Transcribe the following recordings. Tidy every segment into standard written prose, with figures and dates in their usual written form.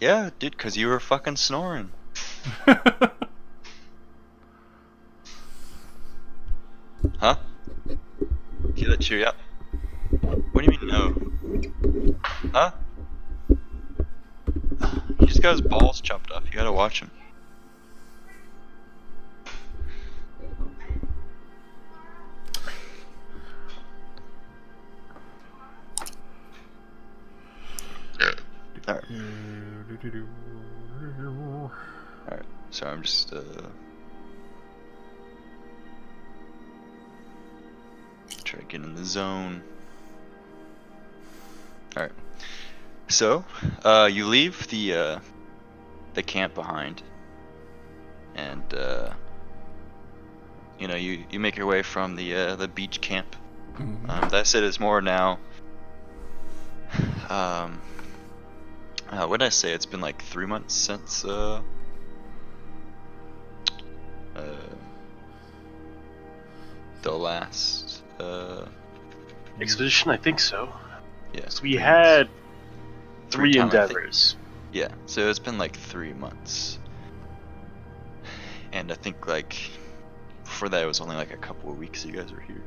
Yeah, dude, cause you were fucking snoring. Huh? He let you up. What do you mean no? Huh? He just got his balls chopped off. You gotta watch him. Alright. Alright, so I'm just try to get in the zone. Alright. So, you leave the camp behind. And you know, you make your way from the beach camp. That it is more now. What did I say? It's been like 3 months since the last expedition. I think so. Yeah. So we had three time, endeavors. Yeah. So it's been like 3 months, and I think like before that it was only like a couple of weeks you guys were here.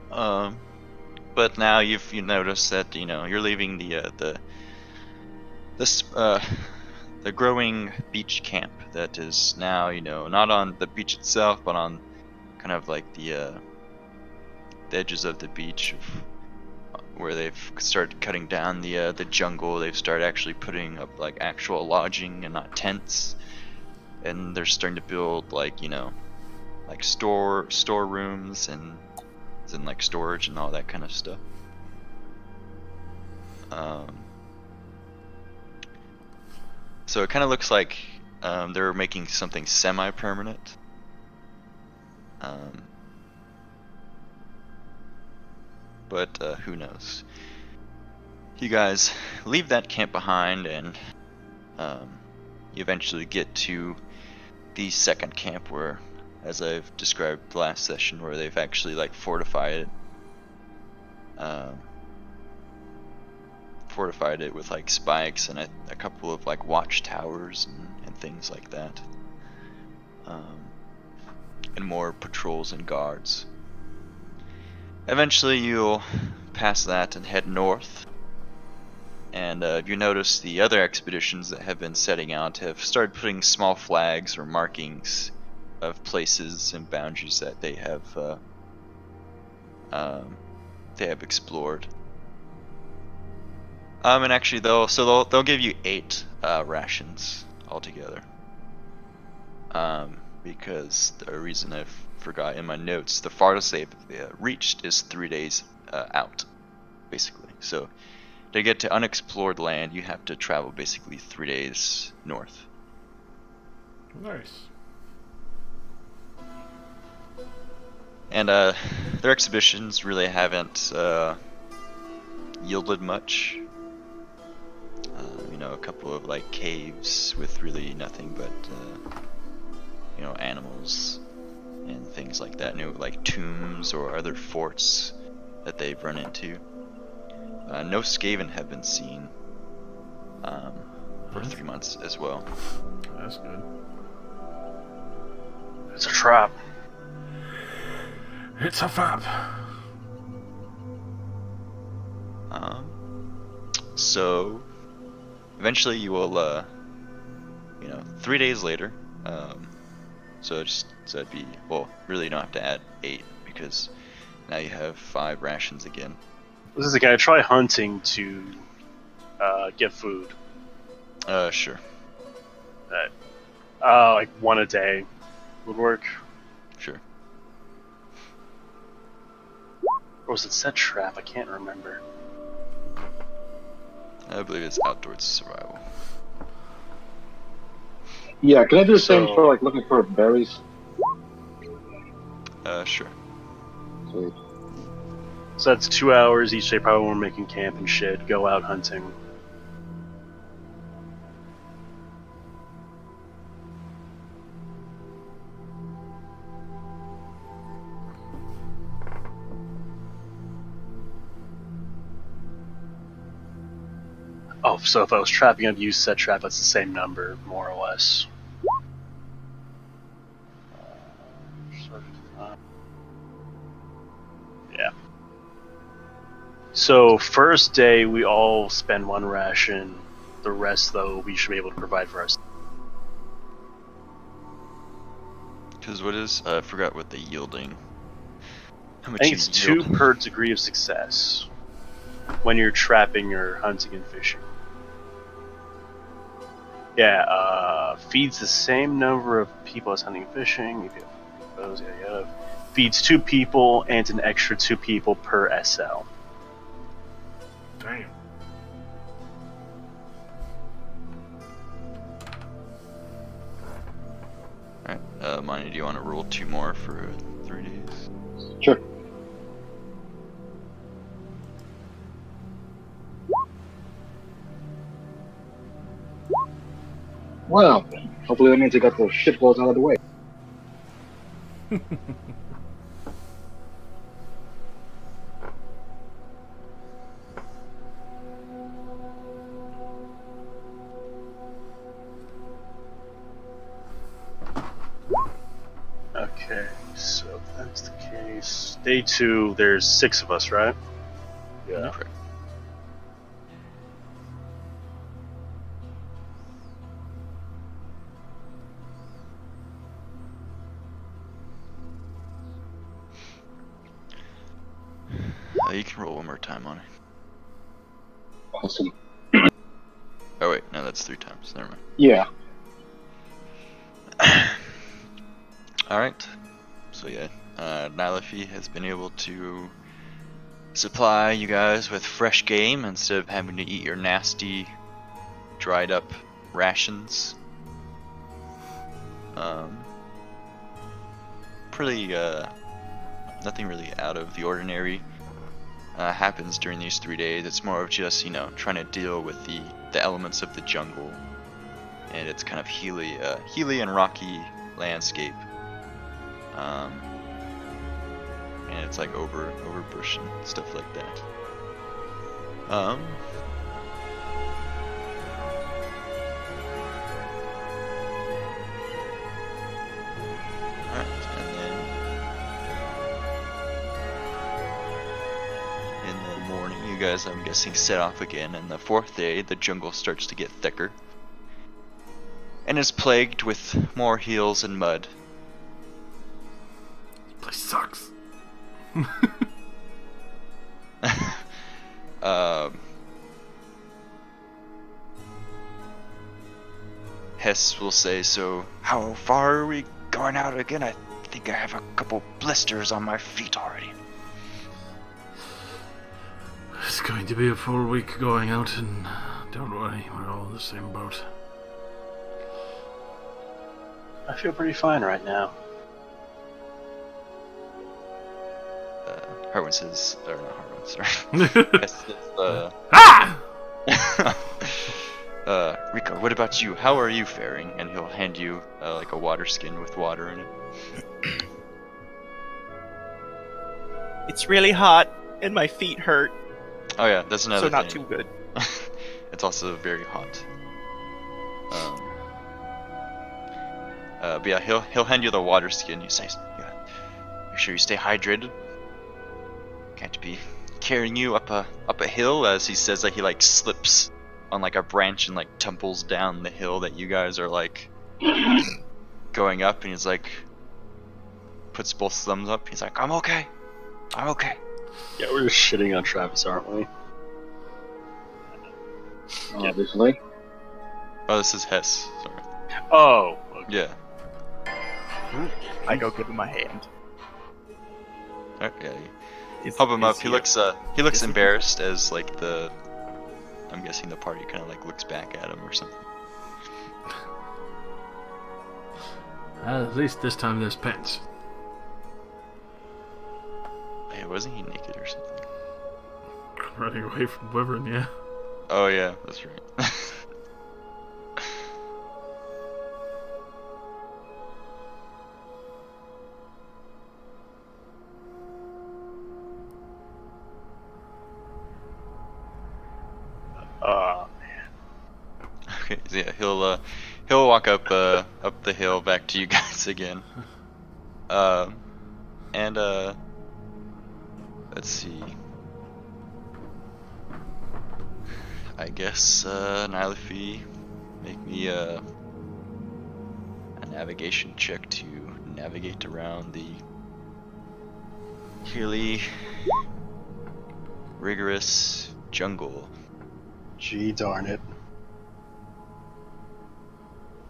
But now you noticed that you're leaving the growing beach camp that is now not on the beach itself, but on kind of like the edges of the beach, where they've started cutting down the jungle. They've started actually putting up like actual lodging and not tents, and they're starting to build like like storerooms and like storage and all that kind of stuff. So it kind of looks like they're making something semi-permanent. But who knows? You guys leave that camp behind, and you eventually get to the second camp, where, as I've described last session, where they've actually like fortified it with like spikes and a couple of like watchtowers and things like that, and more patrols and guards. Eventually you'll pass that and head north, and you notice the other expeditions that have been setting out have started putting small flags or markings of places and boundaries that they have explored. And actually they'll give you 8 rations altogether. Because the reason I forgot in my notes, the farthest they've reached is 3 days out, basically. So to get to unexplored land, you have to travel basically 3 days north. Nice. And their exhibitions really haven't yielded much. A couple of like caves with really nothing but animals and things like that. Like tombs or other forts that they've run into. No Skaven have been seen for 3 months as well. That's good. It's a trap. It's a trap. So eventually you will 3 days later, so that'd be, well, really you don't have to add 8, because now you have 5 rations again. This is the guy. Try hunting to get food. Sure. Like 1 a day would work. Sure. Or was it set trap? I can't remember. I believe it's outdoors survival. Yeah, can I do the same for like looking for berries? Sure. Sweet. So that's 2 hours each day, probably when we're making camp and shit. Go out hunting. Oh, so if I was trapping up, you set trap, that's the same number, more or less. Yeah. So first day we all spend one ration. The rest, though, we should be able to provide for ourselves. Because what is? I forgot what the yielding. How I much think you it's 2 yield? per degree of success when you're trapping or hunting and fishing. Yeah, feeds the same number of people as hunting and fishing. If you have those, yeah. Feeds 2 people and an extra 2 people per SL. Damn. Alright, Monty, do you want to roll 2 more for 3 days? Sure. Well, hopefully that means they got those shitballs out of the way. Okay, so if that's the case. Day 2, there's 6 of us, right? Yeah. Correct. You can roll one more time on it. Awesome. Oh wait, no, that's 3 times. Never mind. Yeah. Alright. So yeah, Nylafi has been able to supply you guys with fresh game instead of having to eat your nasty, dried up rations. Pretty, nothing really out of the ordinary happens during these 3 days. It's more of just, trying to deal with the elements of the jungle and its kind of hilly and rocky landscape. And it's like over bush and stuff like that. Alright, and then in the morning you guys, I'm guessing, set off again, and the 4th day the jungle starts to get thicker and is plagued with more hills and mud. This place sucks. Hess will say, so how far are we going out again? I think I have a couple blisters on my feet already. It's going to be a full week going out, and don't worry, we're all in the same boat. I feel pretty fine right now. Harwin says, or not Harwin, sorry. Hess says, Ah! Rico, what about you? How are you faring? And he'll hand you like a water skin with water in it. It's really hot, and my feet hurt, Oh yeah, that's another so not thing. too good. It's also very hot. But yeah, he'll hand you the water skin. You say, yeah, make sure you stay hydrated. Can't be carrying you up a hill. As he says that, he like slips on like a branch and like tumbles down the hill that you guys are like going up, and he's like puts both thumbs up. He's like, I'm okay. Yeah, we're just shitting on Travis, aren't we? Obviously. Oh, this is Hess. Sorry. Oh, okay. Yeah. I go give him a hand. Alright, yeah. Is- Help him is up. He looks is he- embarrassed as like I'm guessing the party kind of like looks back at him or something. At least this time there's pants. Hey, wasn't he naked or something? Running away from Wyvern, yeah. Oh yeah, that's right. Man. Okay, so yeah, he'll walk up the hill back to you guys again. And let's see. I guess Nylafi, make me a navigation check to navigate around the hilly, rigorous jungle. Gee darn it.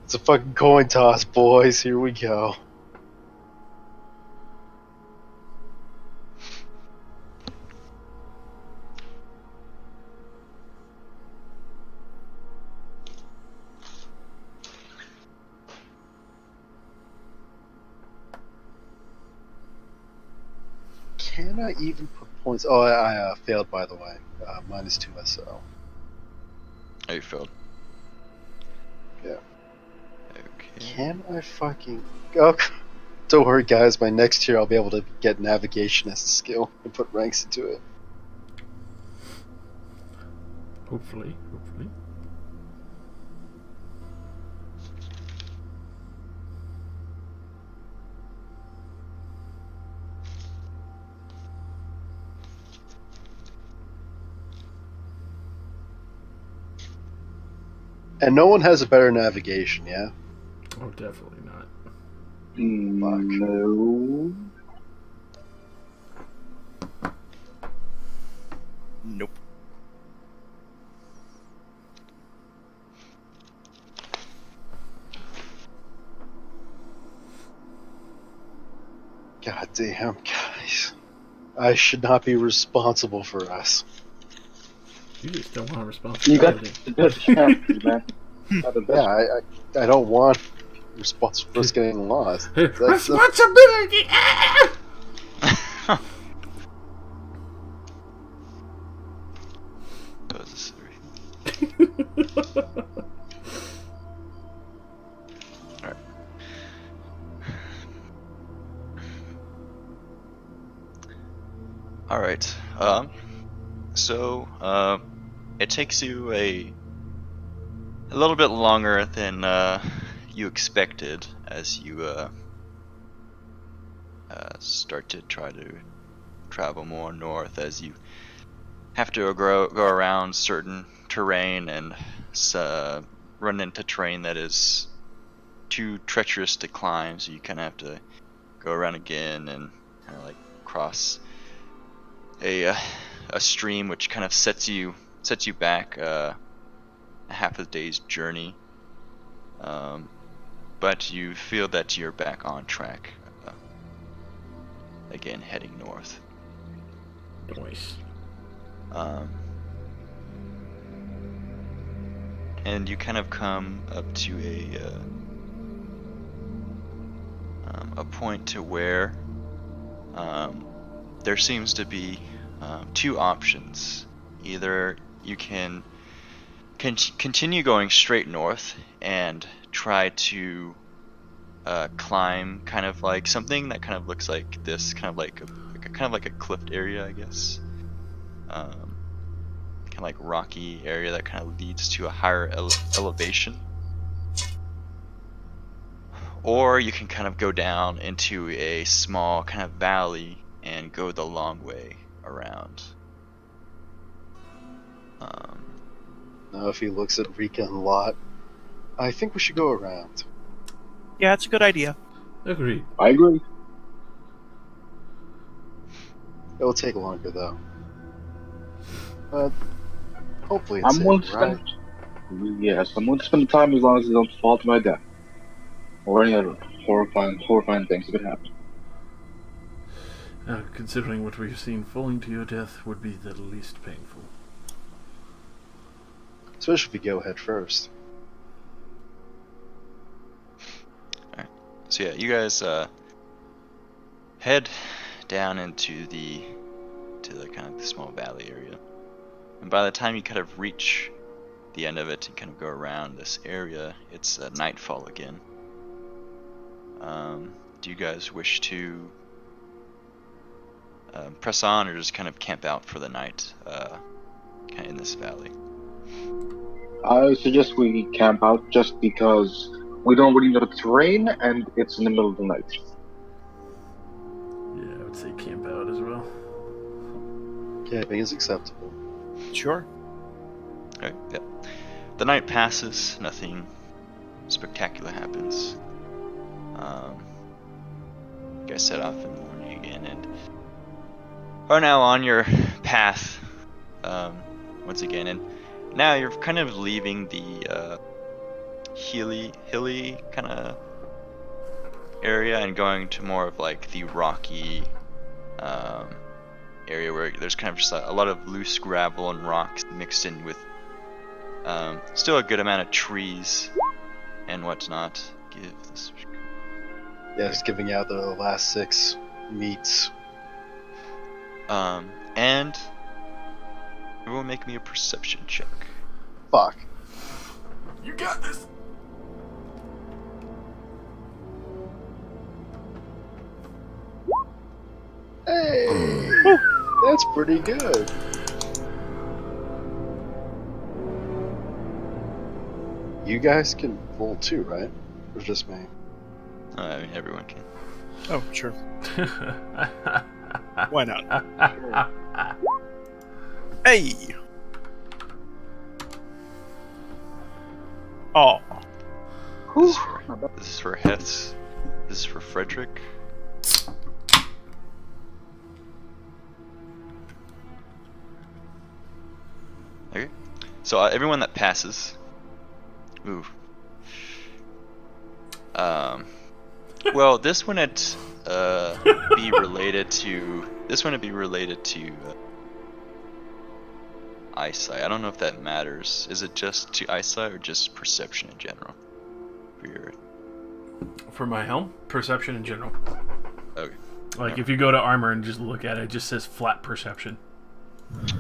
It's a fucking coin toss, boys. Here we go. Can I even put points? Oh, I failed, by the way. -2 SO. Oh, you failed. Yeah. Okay. Can I fucking... Oh, don't worry, guys. By next year, I'll be able to get navigation as a skill and put ranks into it. Hopefully. And no one has a better navigation, yeah? Oh, definitely not. No. Nope. God damn, guys. I should not be responsible for us. You just don't want You got responsibility. the best chances, man. Got the best. Yeah, I don't want responsible for us getting lost. Responsibility! Ah! That was Alright. Alright. So it takes you a little bit longer than you expected as you start to try to travel more north, as you have to go around certain terrain and run into terrain that is too treacherous to climb, so you kind of have to go around again and kind of like cross a stream, which kind of sets you back a half a day's journey. But you feel that you're back on track again, heading north. Nice. And you kind of come up to a point to where there seems to be two options. Either you can continue going straight north and try to climb kind of like something that kind of looks like this, kind of like a cliffed area, I guess. Kind of like rocky area that kind of leads to a higher elevation. Or you can kind of go down into a small kind of valley and go the long way around. Now, if he looks at Rika and Lot, I think we should go around. Yeah, it's a good idea. Agreed. I agree. It will take longer, though. But hopefully it's I'm safe, willing to right? spend. Yes, I'm willing to spend the time as long as it don't fall to my death or any other horrifying things that could happen. Considering what we've seen, falling to your death would be the least painful. Especially if we go head first. Alright. So yeah, you guys head down into the kind of the small valley area. And by the time you kind of reach the end of it and kind of go around this area, it's nightfall again. Do you guys wish to press on or just kind of camp out for the night kind of in this valley? I suggest we camp out just because we don't really know the terrain and it's in the middle of the night. Yeah, I would say camp out as well. Camping is acceptable. Sure. Okay, yeah. The night passes, nothing spectacular happens. You guys set off in the morning again and are now on your path once again, and now you're kind of leaving the hilly kind of area and going to more of like the rocky area where there's kind of just a lot of loose gravel and rocks mixed in with still a good amount of trees and whatnot. Give this. Yeah, just giving out the last 6 meats. And everyone make me a perception check. Fuck. You got this. Hey, that's pretty good. You guys can roll too, right? Or just me? I mean, everyone can. Oh, sure. Why not? Hey! Oh. This is for Hess. This is for Frederick. Okay. So everyone that passes. Ooh. Well, this one would be related to. This one would be related to eyesight. I don't know if that matters. Is it just to eyesight or just perception in general? For your. For my helm, perception in general. Okay. Like if you go to armor and just look at it, it just says flat perception.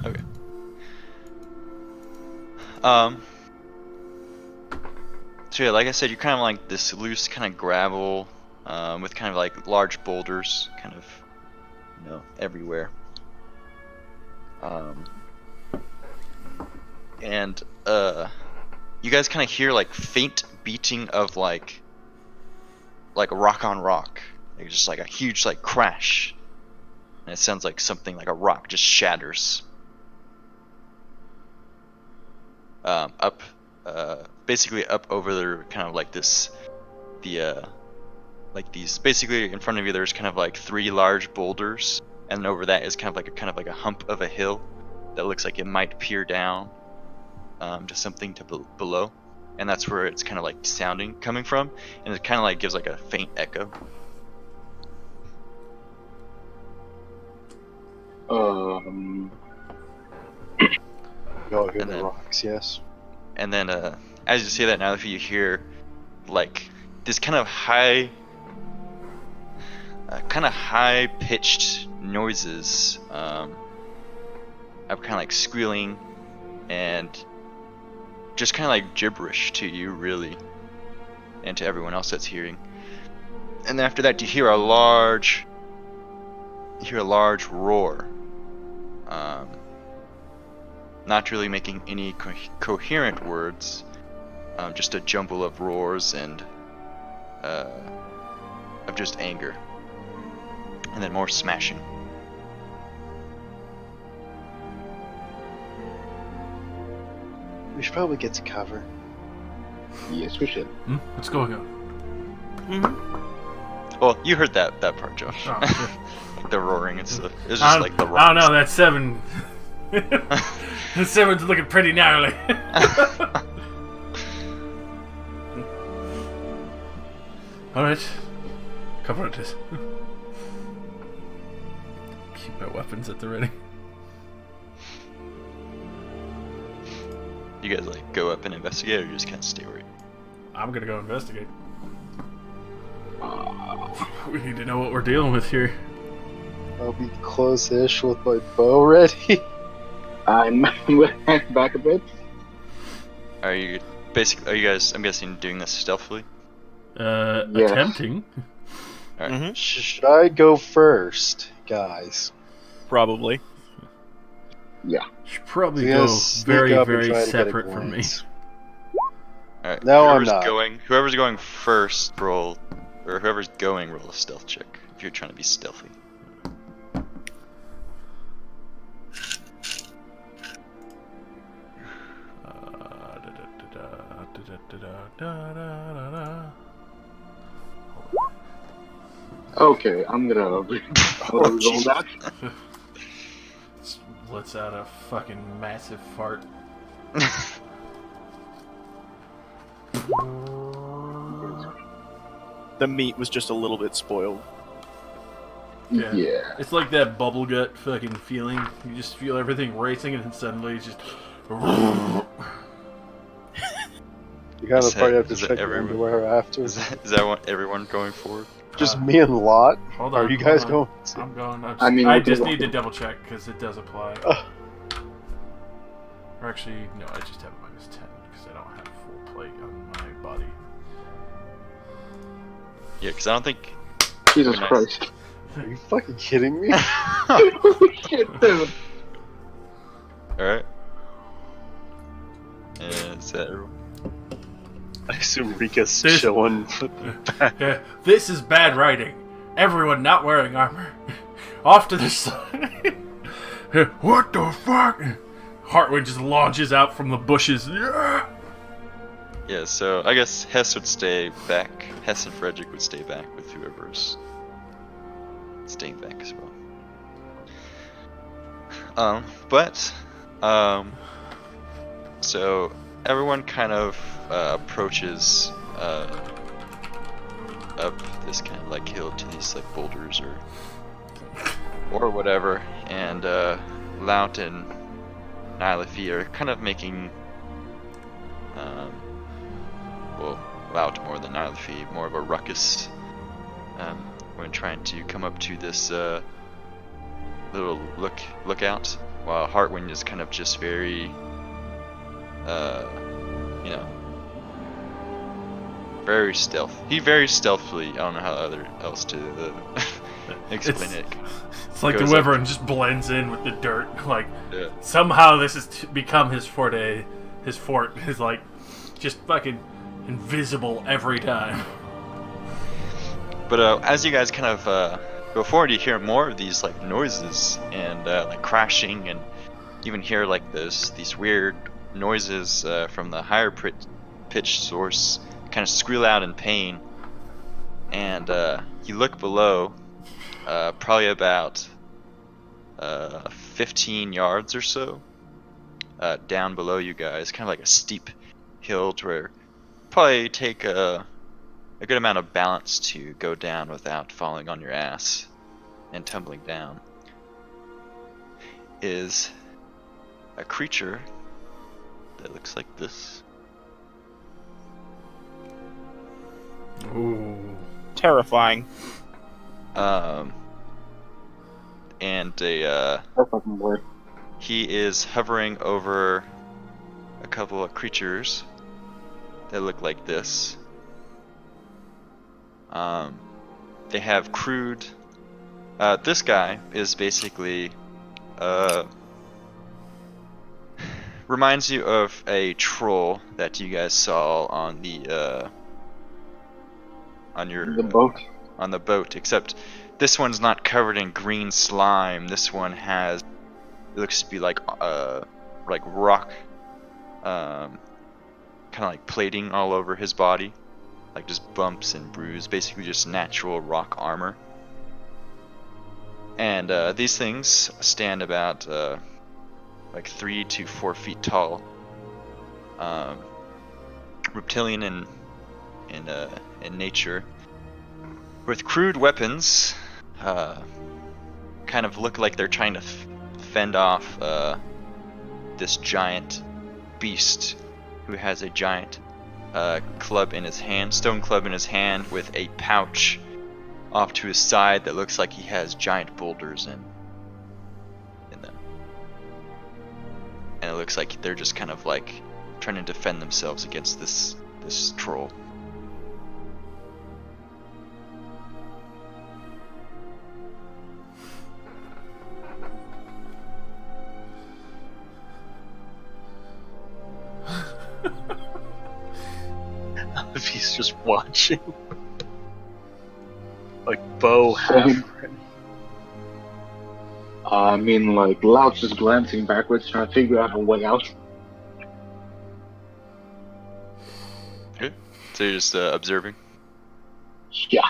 Okay. So yeah, like I said, you're kind of like this loose kind of gravel, with kind of like large boulders, kind of, everywhere. And you guys kind of hear like faint beating of like rock on rock, like just like a huge like crash, and it sounds like something like a rock just shatters. Basically up over there, kind of like like these. Basically in front of you, there's kind of like 3 large boulders, and over that is kind of like a hump of a hill that looks like it might peer down to something below, and that's where it's kind of like coming from, and it kind of like gives like a faint echo. Y'all hear And the then- rocks, yes? And then as you say that, now you hear like this kind of high pitched noises of kind of like squealing and just kind of like gibberish to you, really, and to everyone else that's hearing. And then after that, you hear a large roar, not really making any coherent words, just a jumble of roars and of just anger, and then more smashing. We should probably get to cover. Yes, we should. What's going on? Well, you heard that part, Josh. Oh, sure. The roaring and stuff. It was just like the I don't rocks. know, that 7. That 7's looking pretty gnarly. Alright. Cover it is. Keep my weapons at the ready. You guys like go up and investigate, or you just kind of stay where you? I'm gonna go investigate. We need to know what we're dealing with here. I'll be close-ish with my bow ready. I'm back a bit. Are you guys? I'm guessing doing this stealthily. Yeah. Attempting. All right. Mm-hmm. Should I go first, guys? Probably. Yeah. Should probably You go guys sneak very, up and very try to get a separate from me. glance. All right. No, I'm whoever's not. Whoever's going first, roll, or whoever's going, roll a stealth check if you're trying to be stealthy. Okay, I'm gonna roll that. Lets out a fucking massive fart. The meat was just a little bit spoiled. Yeah. It's like that bubble gut fucking feeling. You just feel everything racing and then suddenly it's just... You kind Is of probably that- have to is that check your everyone? underwear after. Is that what everyone going forward? Just me and Lot? Hold on. Are you guys hold on. going to? I'm going. I mean, I we can just walk need to in. double check because it does apply. Ugh. Or actually, no, I just have -10 because I don't have full plate on my body. Yeah, because I don't think. Jesus Nice. Christ. Are you fucking kidding me? Dude. All right. Is that everyone? I assume Rika's This- chilling. Yeah, this is bad writing. Everyone not wearing armor. Off to the side. What the fuck? Heartwind just launches out from the bushes. Yeah. Yeah, so I guess Hess would stay back. Hess and Frederick would stay back with whoever's staying back as well. So everyone kind of approaches up this kind of like hill to these like boulders or whatever, and Lout and Nylafi are kind of making well, Lout more than Nylafi, more of a ruckus when trying to come up to this little lookout, while Heartwind is kind of just very very very stealthily. I don't know how else to explain it. It's like the Goes up. wyvern just blends in with the dirt. Like Yeah. somehow this has become his forte. His fort is like just fucking invisible every time. But as you guys kind of go forward, you hear more of these like noises and like crashing, and even hear like these weird noises from the higher pitched source kind of squeal out in pain. And you look below, probably about 15 yards or so down below you guys, kind of like a steep hill to where probably take a good amount of balance to go down without falling on your ass and tumbling down, is a creature that looks like this. Ooh. Terrifying. And That fucking word. he is hovering over a couple of creatures that look like this. They have crude. This guy is basically reminds you of a troll that you guys saw on the on your The boat. on the boat, except this one's not covered in green slime. This one has, it looks to be like rock, kind of like plating all over his body, like just bumps and bruises, basically just natural rock armor. And these things stand about like 3 to 4 feet tall, reptilian in nature, with crude weapons, kind of look like they're trying to fend off this giant beast who has a giant club in his hand, stone club in his hand, with a pouch off to his side that looks like he has giant boulders in them. And it looks like they're just kind of like trying to defend themselves against this troll. if he's just watching. Like, Bo Same. half. I mean, like, Loud's just glancing backwards, trying to figure out a way out. Okay. So you're just observing? Yeah.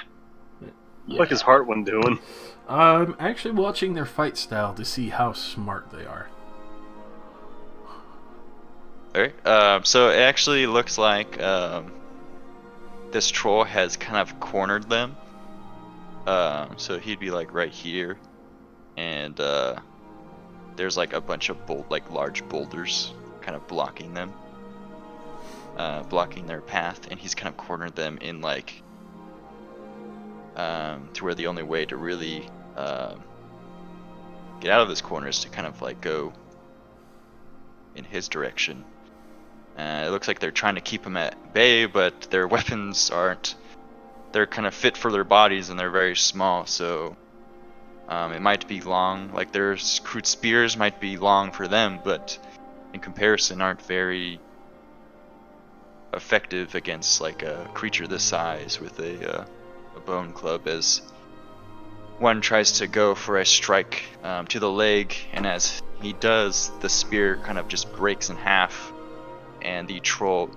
What is Hartwin doing? I'm actually watching their fight style to see how smart they are. Alright, so it actually looks like this troll has kind of cornered them. So he'd be like right here, and there's like a bunch of large boulders kind of blocking them, blocking their path, and he's kind of cornered them in like to where the only way to really get out of this corner is to kind of like go in his direction. It looks like they're trying to keep him at bay, but their weapons aren't. They're kind of fit for their bodies, and they're very small, so it might be long. Like their crude spears might be long for them, but in comparison aren't very effective against like a creature this size with a bone club, as one tries to go for a strike to the leg, and as he does, the spear kind of just breaks in half, and the troll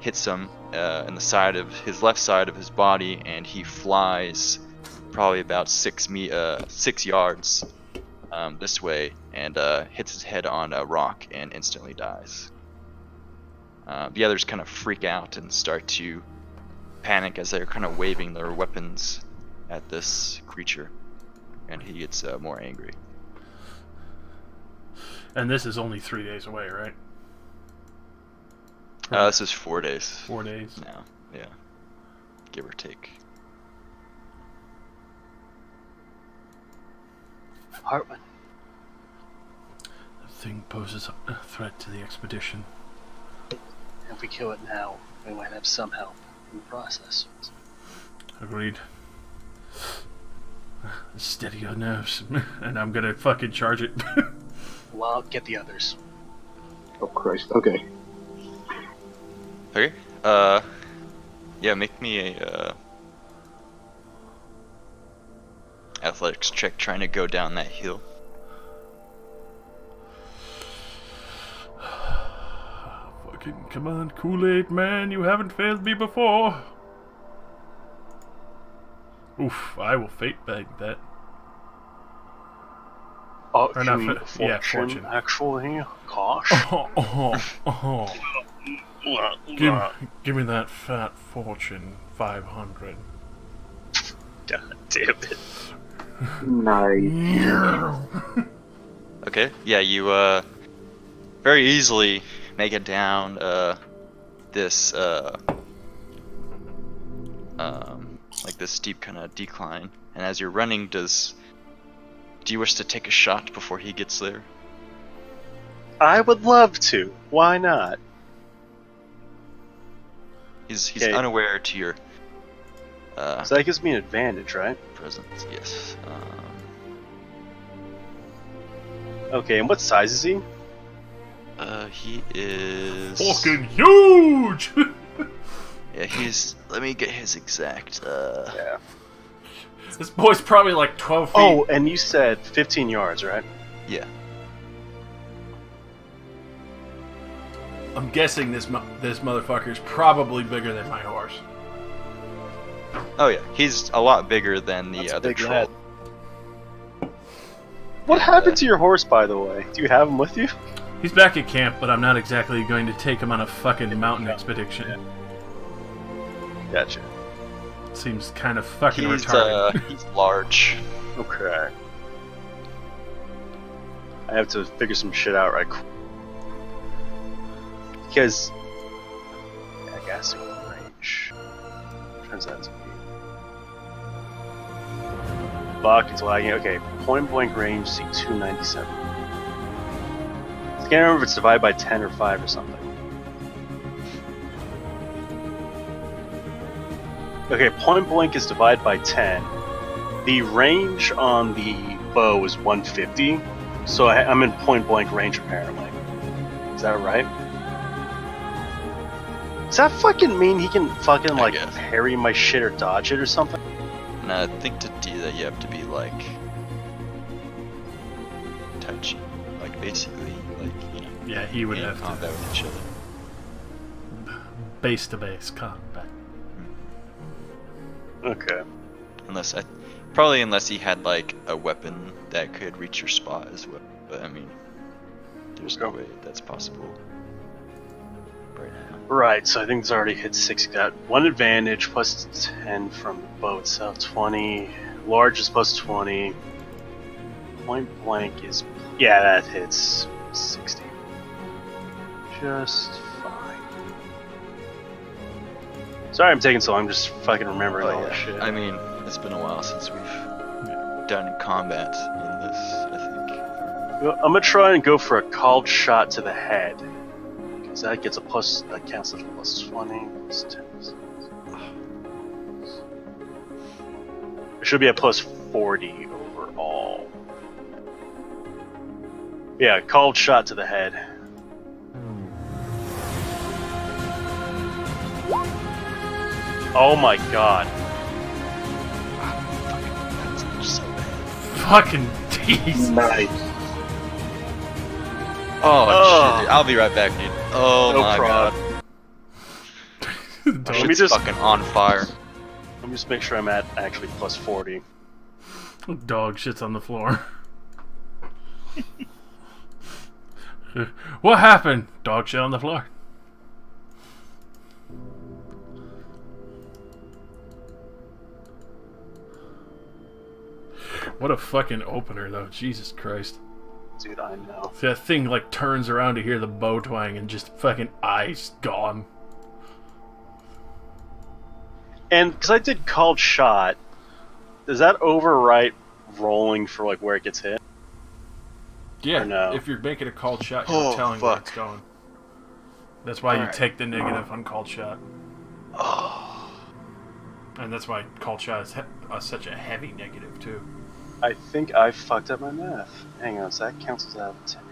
hits him in the side of his left side of his body, and he flies probably about 6 yards this way, and hits his head on a rock and instantly dies. The others kind of freak out and start to panic as they're kind of waving their weapons at this creature, and he gets more angry. And this is only 3 days away, right? This is 4 days. 4 days. Now, yeah, give or take. Hartwin. The thing poses a threat to the expedition. If we kill it now, we might have some help in the process. Agreed. Steady your nerves, and I'm gonna fucking charge it. Well, get the others. Oh Christ. Okay. Okay. Yeah, make me a athletics check trying to go down that hill. Fucking come on, Kool-Aid man, you haven't failed me before. Oof, I will fate bag that. Oh, Or you not mean fa- yeah, fortune. Actually, gosh. Give me that fat fortune, 500. God damn it. Nice. Okay. Yeah, you very easily make it down this like this steep kind of decline, and as you're running, do you wish to take a shot before he gets there? I would love to. Why not? He's Okay. unaware to your So that gives me an advantage, right? presence. Yes. Okay, and what size is he? He is Fucking huge! Yeah, he's. Let me get his exact. Yeah. This boy's probably like 12 feet. Oh, and you said 15 yards, right? Yeah. I'm guessing this motherfucker's probably bigger than my horse. Oh yeah, he's a lot bigger than the That's a other big troll. lad. What happened to your horse, by the way? Do you have him with you? He's back at camp, but I'm not exactly going to take him on a fucking mountain expedition. Gotcha. Seems kind of fucking He's retarded. he's large. Okay. I have to figure some shit out right quick. Because... yeah, I gotta see what the range turns out to be. Fuck, it's lagging. Okay, point blank range, see 297. I can't remember if it's divided by 10 or 5 or something. Okay, point blank is divided by 10. The range on the bow is 150, so I'm in point blank range apparently. Is that right? Does that fucking mean he can fucking, like, guess. parry my shit or dodge it or something? And I think to do that you have to be like touchy, like basically like Yeah, he would in have combat with each other. to base to base combat. Okay. Unless he had like a weapon that could reach your spot as well. But I mean, there's no way that's possible right now. Right, so I think it's already hit 6. Got 1 advantage, plus 10 from the bow itself, 20. Large is plus 20. Point blank is... Yeah, that hits 60. Just fine. Sorry I'm taking so long, I'm just fucking remembering all this shit. I mean, it's been a while since we've done combat in this, I think. Well, I'm gonna try and go for a called shot to the head. Because that gets a plus, that counts as a plus 20, plus 10. It should be a plus 40 overall. Yeah, called shot to the head. Oh my god. That's so bad. Fucking tease. Nice. Oh, Oh. shit, dude. I'll be right back, dude. Oh No my problem. god. Let me Shit's just- fucking on fire. Let me just make sure I'm at actually plus 40. Dog shits on the floor. What happened? Dog shit on the floor. What a fucking opener, though. Jesus Christ. Dude, I know. That thing, like, turns around to hear the bow twang and just fucking eyes gone. And because I did called shot, does that overwrite rolling for like where it gets hit? Yeah, Or no? if you're making a called shot, you're Oh, telling where fuck. it's going. That's why you Alright. take the negative on called shot. Oh. And that's why called shot is such a heavy negative, too. I think I fucked up my math. Hang on, so that counts as out of 10.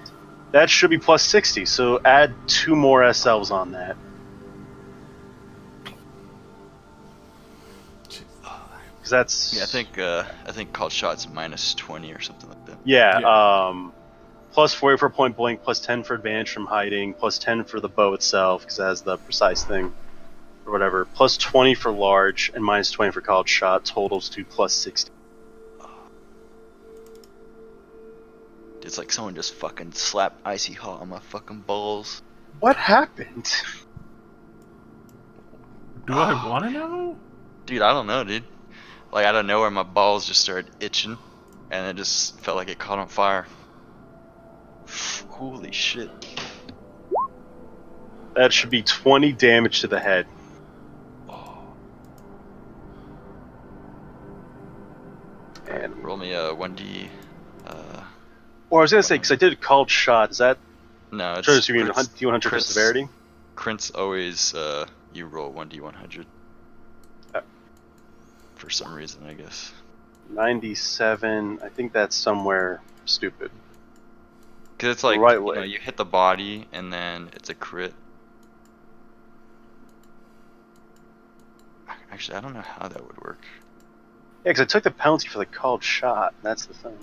That should be plus 60, so add 2 more SLs on that. Because that's... Yeah, I think called shots minus 20 or something like that. Yeah, plus 40 for point blank, plus 10 for advantage from hiding, plus 10 for the bow itself, because it has the precise thing, or whatever, plus 20 for large, and minus 20 for called shot, totals to plus 60. It's like someone just fucking slapped icy hot on my fucking balls. What happened? Do I want to know? Dude, I don't know, dude. Like, out of nowhere, my balls just started itching, and it just felt like it caught on fire. Holy shit. That should be 20 damage to the head. And Roll me a 1d. or I was gonna say, because I did a called shot, is that No, it's shows you crits- D100 for crits- severity? Crits always, you roll 1d100. For some reason, I guess. 97. I think that's somewhere stupid. Because it's like, Right you way. know, you hit the body, and then it's a crit. Actually, I don't know how that would work. Yeah, because I took the penalty for the called shot. That's the thing.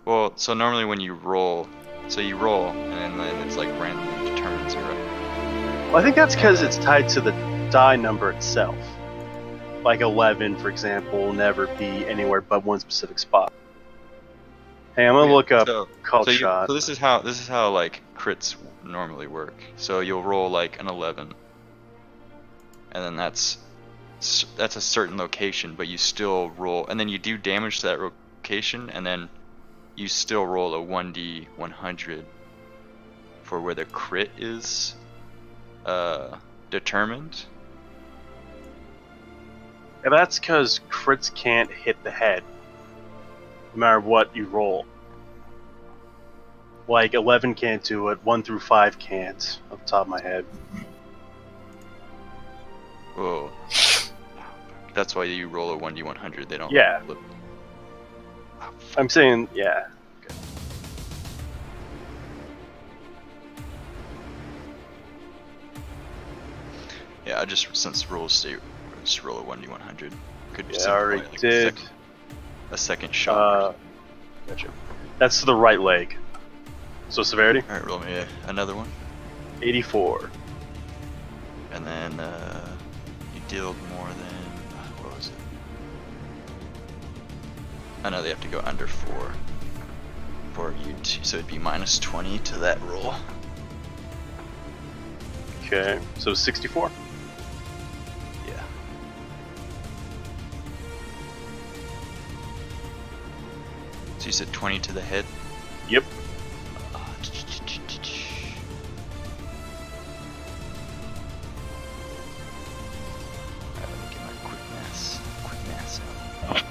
Well, so normally when you roll, and then it's like randomly determines it, right? Well, I think that's because it's tied to the die number itself. Like 11, for example, will never be anywhere but one specific spot. Hey, I'm gonna look up called shot. So this is how like crits normally work. So you'll roll like an 11, and then that's a certain location, but you still roll, and then you do damage to that location, and then you still roll a 1d100 for where the crit is determined. Yeah, that's because crits can't hit the head, no matter what you roll. Like 11 can't do it, 1 through 5 can't, off the top of my head. Whoa. That's why you roll a 1d100. They don't. Yeah. Look. I'm saying, yeah. Yeah, I just since rules stay, just roll a 1d100. Could be Yeah, I something already like did. a second shot. Gotcha. That's to the right leg. So severity? All right, roll me another one, 84. and then you deal more than what was it? I know they have to go under 4 for you, so it'd be minus 20 to that roll. Okay, so 64. Yeah. So you said 20 to the head? Yep. Alright, let me get my quick mass out.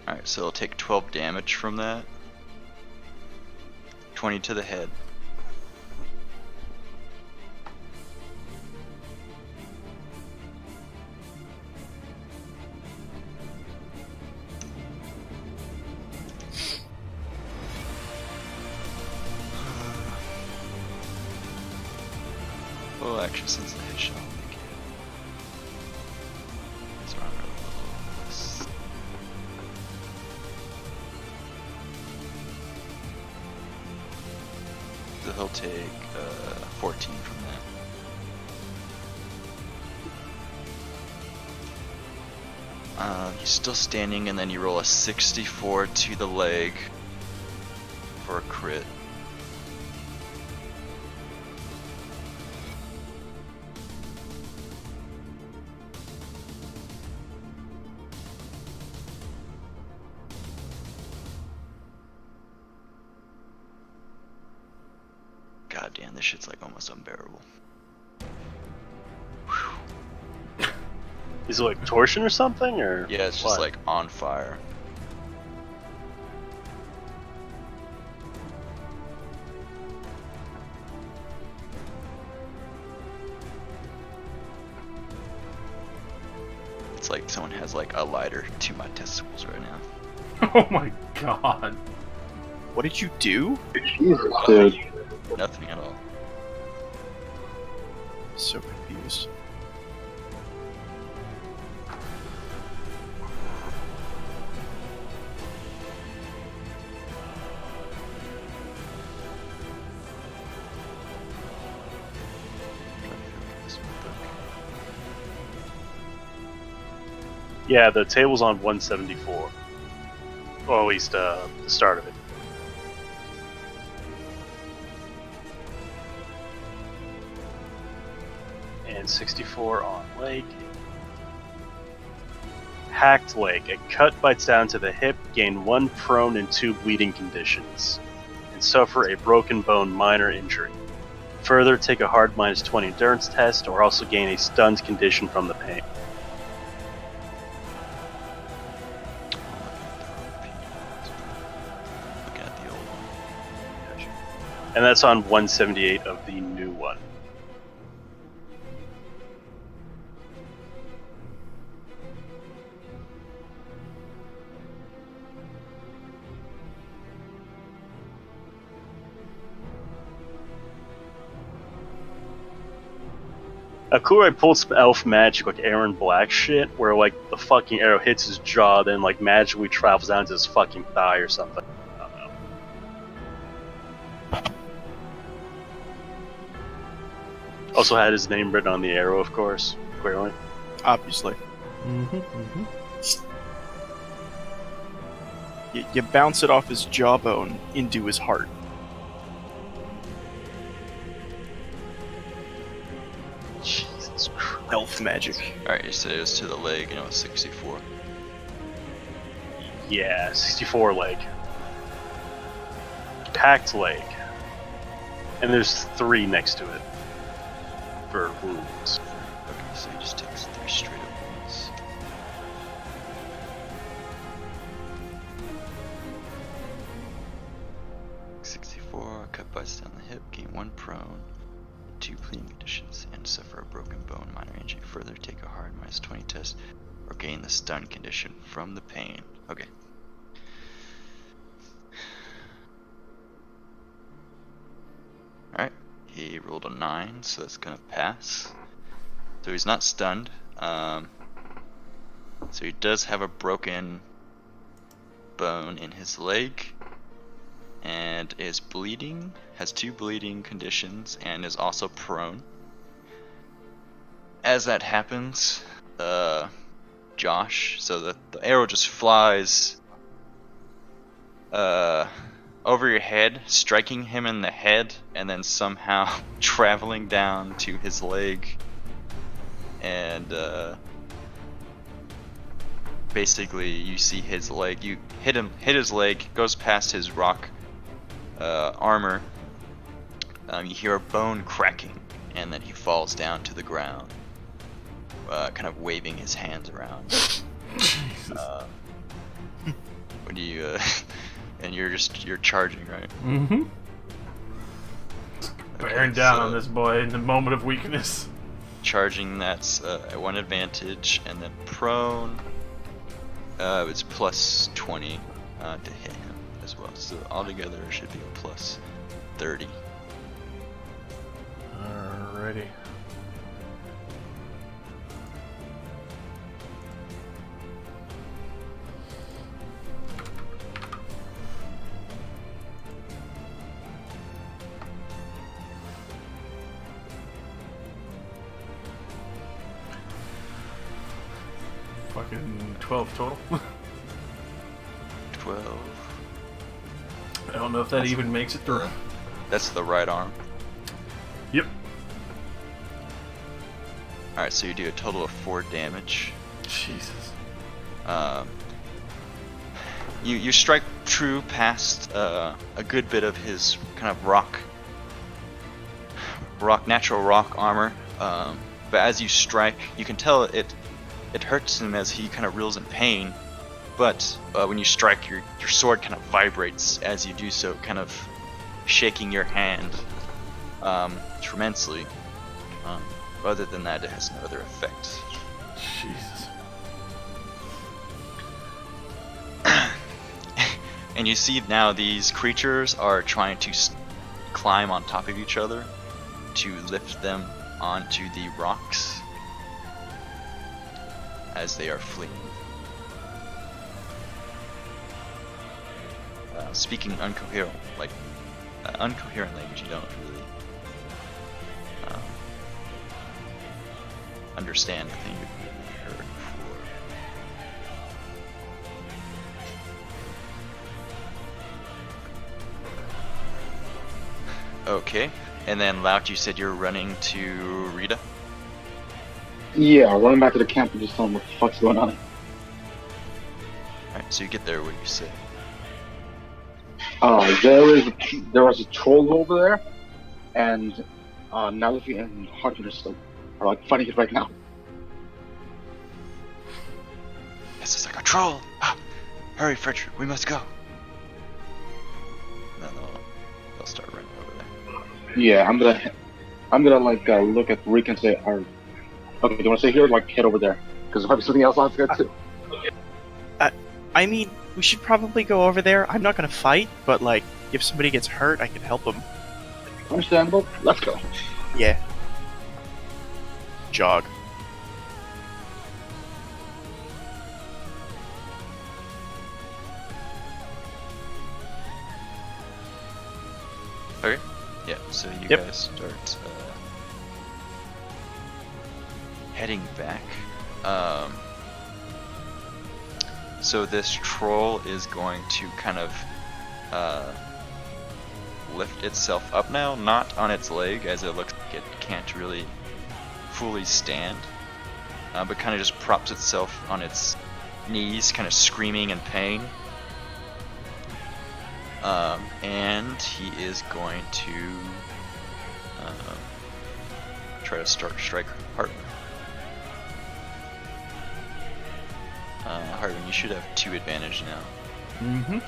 Alright, so it'll take 12 damage from that. 20 to the head. Well, actually, since the headshot, I'll make it. It's around a little less. So he'll take 14 from that. He's still standing, and then you roll a 64 to the leg for a crit. God damn, this shit's like almost unbearable. Is it like torsion or something, or? Yeah, it's just what? like on fire. It's like someone has like a lighter to my testicles right now. Oh my god. What did you do? Jesus, dude. Nothing at all. So confused. Yeah, the table's on 174. Well, at least the start of it. And 64 on leg. Hacked leg. A cut bites down to the hip, gain 1 prone and 2 bleeding conditions, and suffer a broken bone minor injury. Further, take a hard minus 20 endurance test, or also gain a stunned condition from the pain. Looking at the old one. And that's on 178 of the new one. Akurai pulled some elf magic, like Aaron Black shit, where like the fucking arrow hits his jaw, then like magically travels down to his fucking thigh or something. I don't know. Also had his name written on the arrow, of course, clearly. Obviously. Mm-hmm. You bounce it off his jawbone into his heart. Jesus Christ. Elf magic. Alright, you said it was to the leg, and it was 64. Yeah, 64 leg. Packed leg. And there's 3 next to it. For wounds. Okay, so he just takes 3 straight up wounds. Cut bites down the hip, gain 1 prone, 2 bleeding conditions and suffer a broken bone, minor injury. Further, take a hard -20 test or gain the stun condition from the pain. Okay. Alright, he rolled a 9, so that's gonna pass. So he's not stunned. So he does have a broken bone in his leg and is bleeding, has 2 bleeding conditions, and is also prone. As that happens, Josh, so the arrow just flies over your head, striking him in the head, and then somehow traveling down to his leg, and basically you see his leg, you hit his leg, goes past his rock armor, you hear a bone cracking, and then he falls down to the ground, kind of waving his hands around. When you and you're charging, right? Mm-hmm. Okay, Bearing down so on this boy in the moment of weakness. charging, that's at 1 advantage, and then prone, it's +20 to hit him as well. So altogether it should be a +30. Alrighty. Fucking 12 total. 12. I don't know if that even makes it through. That's the right arm. Yep. Alright, so you do a total of 4 damage. Jesus. You strike true past a good bit of his kind of natural rock armor, but as you strike, you can tell it hurts him as he kind of reels in pain. But when you strike, your sword kind of vibrates as you do so, kind of shaking your hand tremendously. Other than that, it has no other effect. Jesus. And you see now these creatures are trying to climb on top of each other to lift them onto the rocks as they are fleeing. Speaking incoherent language, you don't really understand the thing you've heard before. Okay, and then Lout, you said you're running to Rita? Yeah, running back to the camp and just tell them what the fuck's going on. Alright, so you get there, what do you say? There was a troll over there, and Nalafi and Hartman are like fighting it right now. This is like a troll! Ah, hurry, Frederick, we must go! And then they'll start running over there. Yeah, I'm gonna like look at Rick and say, okay, do you want to stay here or like head over there? Because there might be something else out there too. I mean, we should probably go over there. I'm not gonna fight, but like, if somebody gets hurt, I can help them. Understandable. Let's go. Yeah. Jog. Okay. Yeah, so you Yep. guys start heading back. So this troll is going to kind of lift itself up now, not on its leg, as it looks like it can't really fully stand, but kind of just props itself on its knees, kind of screaming in pain. And he is going to try to strike Hartman. Hartman, you should have 2 advantage now. Mm-hmm.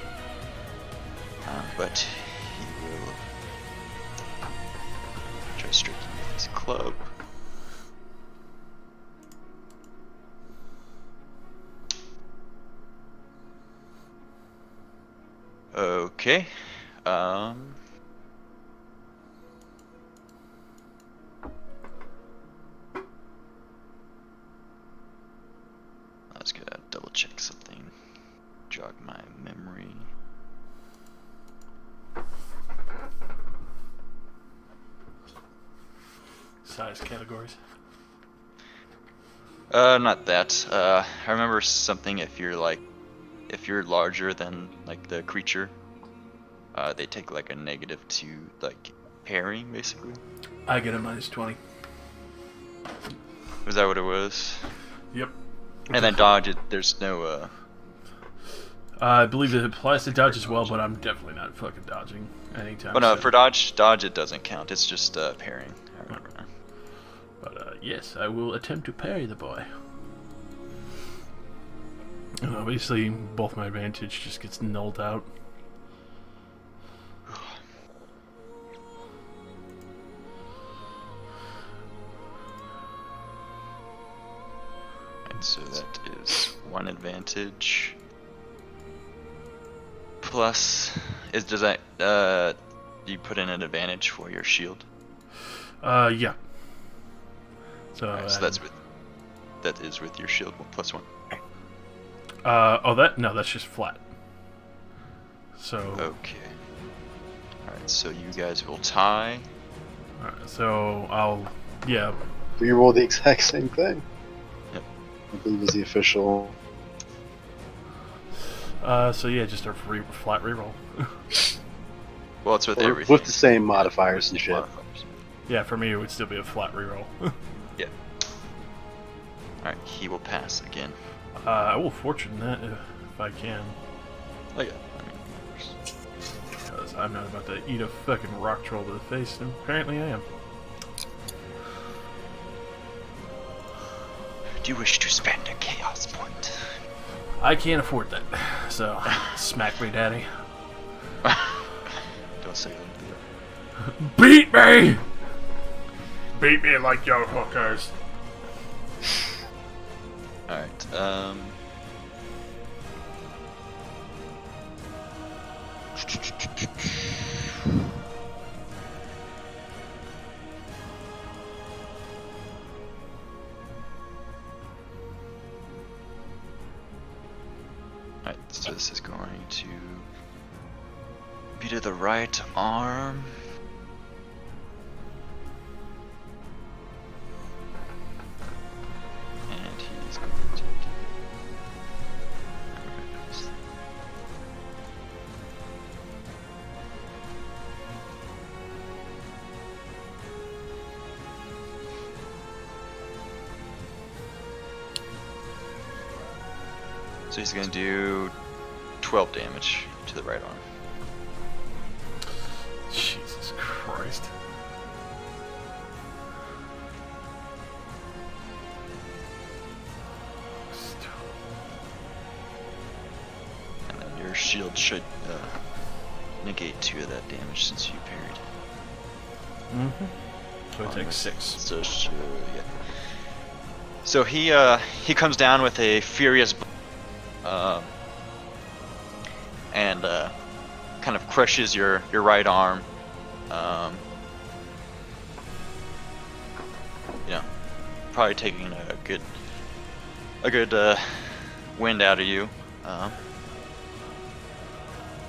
But he will try to strike you with It's club. Okay. Let's go double check something. Jog my memory. Size categories. Not that. I remember something if you're larger than like the creature, they take like a negative to like parrying basically. I get a -20. Was that what it was? Yep. And then dodge it. There's no. I believe it applies to dodge as well, but I'm definitely not fucking dodging anytime. But no, soon. for dodge it doesn't count. It's just parrying. I remember now. But yes, I will attempt to parry the boy. And obviously, both my advantage just gets nulled out. And so that is one advantage. Plus, does that do you put in an advantage for your shield? Yeah. So, Alright, so that is with your shield +1. that's just flat. So. Okay. Alright, so you guys will tie. Alright, so yeah. We roll the exact same thing. Yep. I believe is the official. So yeah, just a flat reroll. Well, it's with Or everything. with the same modifiers and shit. Modifiers. Yeah, for me it would still be a flat reroll. Yeah. Alright, he will pass again. I will fortune that if I can, Oh yeah, I mean, of course. because I'm not about to eat a fucking rock troll to the face, and apparently I am. Do you wish to spend a chaos point? I can't afford that, so smack me, daddy. Don't say that. Beat me! Beat me like your hookers. Alright, Alright, so this is going to be to the right arm. And he's going to do... So he's going to do 12 damage to the right arm. Jesus Christ. And then your shield should negate 2 of that damage since you parried. Mm-hmm. So it takes 6. So yeah. So he comes down with a furious and kind of crushes your right arm. You know, probably taking a good wind out of you.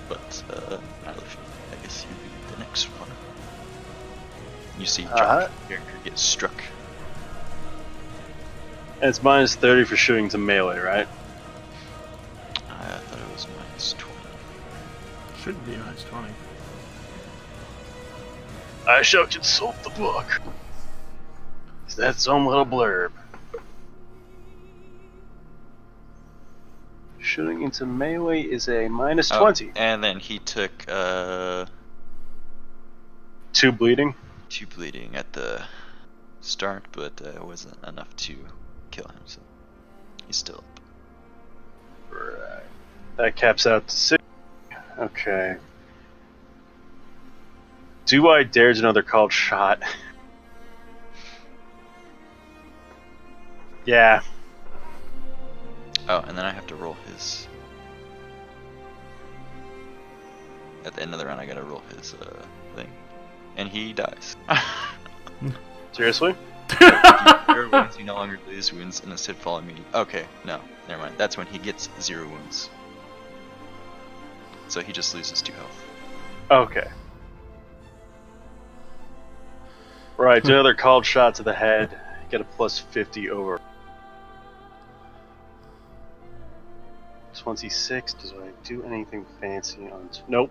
But I guess you be the next one. You see your character get struck. And it's -30 for shooting to melee, right? I thought it was -20. Shouldn't be -20. I shall consult the book. Is that some little blurb? Shooting into melee is a -20. And then he took 2 bleeding. 2 bleeding at the start, but it wasn't enough to kill him, so he's still up. Right. That caps out to 6. Okay. Do I dare to another called shot? Yeah. Oh, and then I have to roll his. At the end of the round, I gotta roll his thing, and he dies. Seriously? Zero wounds, you no longer lose wounds, and instead fall immediately. Okay, no, never mind. That's when he gets 0 wounds. So he just loses 2 health. Okay. Right, do another called shot to the head. Get a plus 50 over. 26. Does I do anything fancy on? Nope.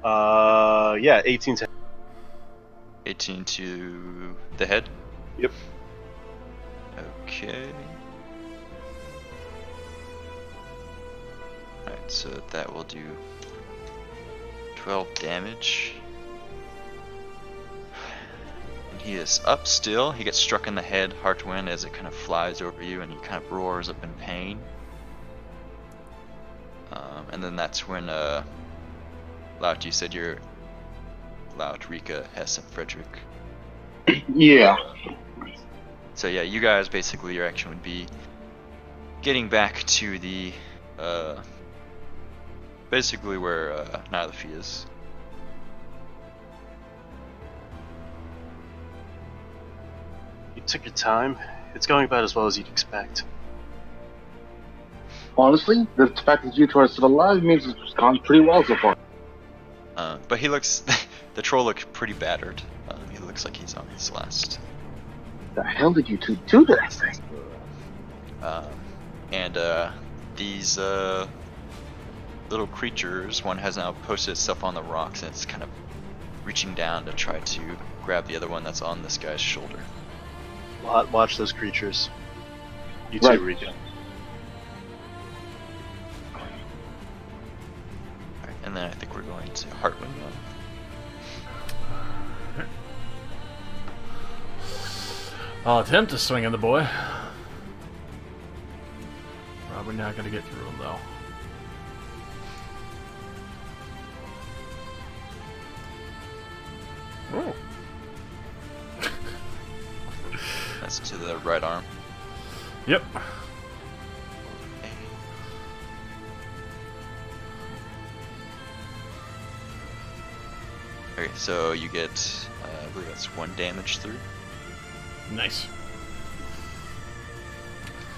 Yeah, 18 to. 18 to the head. Yep. Okay. Alright, so that will do 12 damage. And he is up still. He gets struck in the head, Heartwind, as it kind of flies over you, and he kind of roars up in pain. And then that's when, Lout, you said you're Lout, Rika, Hess, and Frederick. Yeah. So yeah, you guys, basically your action would be getting back to the, basically where Nylafi is. You took your time. It's going about as well as you'd expect. Honestly, the fact that you two are still alive means it's gone pretty well so far. But he looks, the troll looks pretty battered. He looks like he's on his last. The hell did you two do to that thing? And these little creatures, one has now posted itself on the rocks, and it's kind of reaching down to try to grab the other one that's on this guy's shoulder. Watch those creatures. You too, Right. Rika. Alright, and then I think we're going to Heartwind now. I'll attempt to swing at the boy. Probably not gonna get through him though. Oh. That's to the right arm. Yep. Okay, so you get, I believe that's 1 damage through. Nice.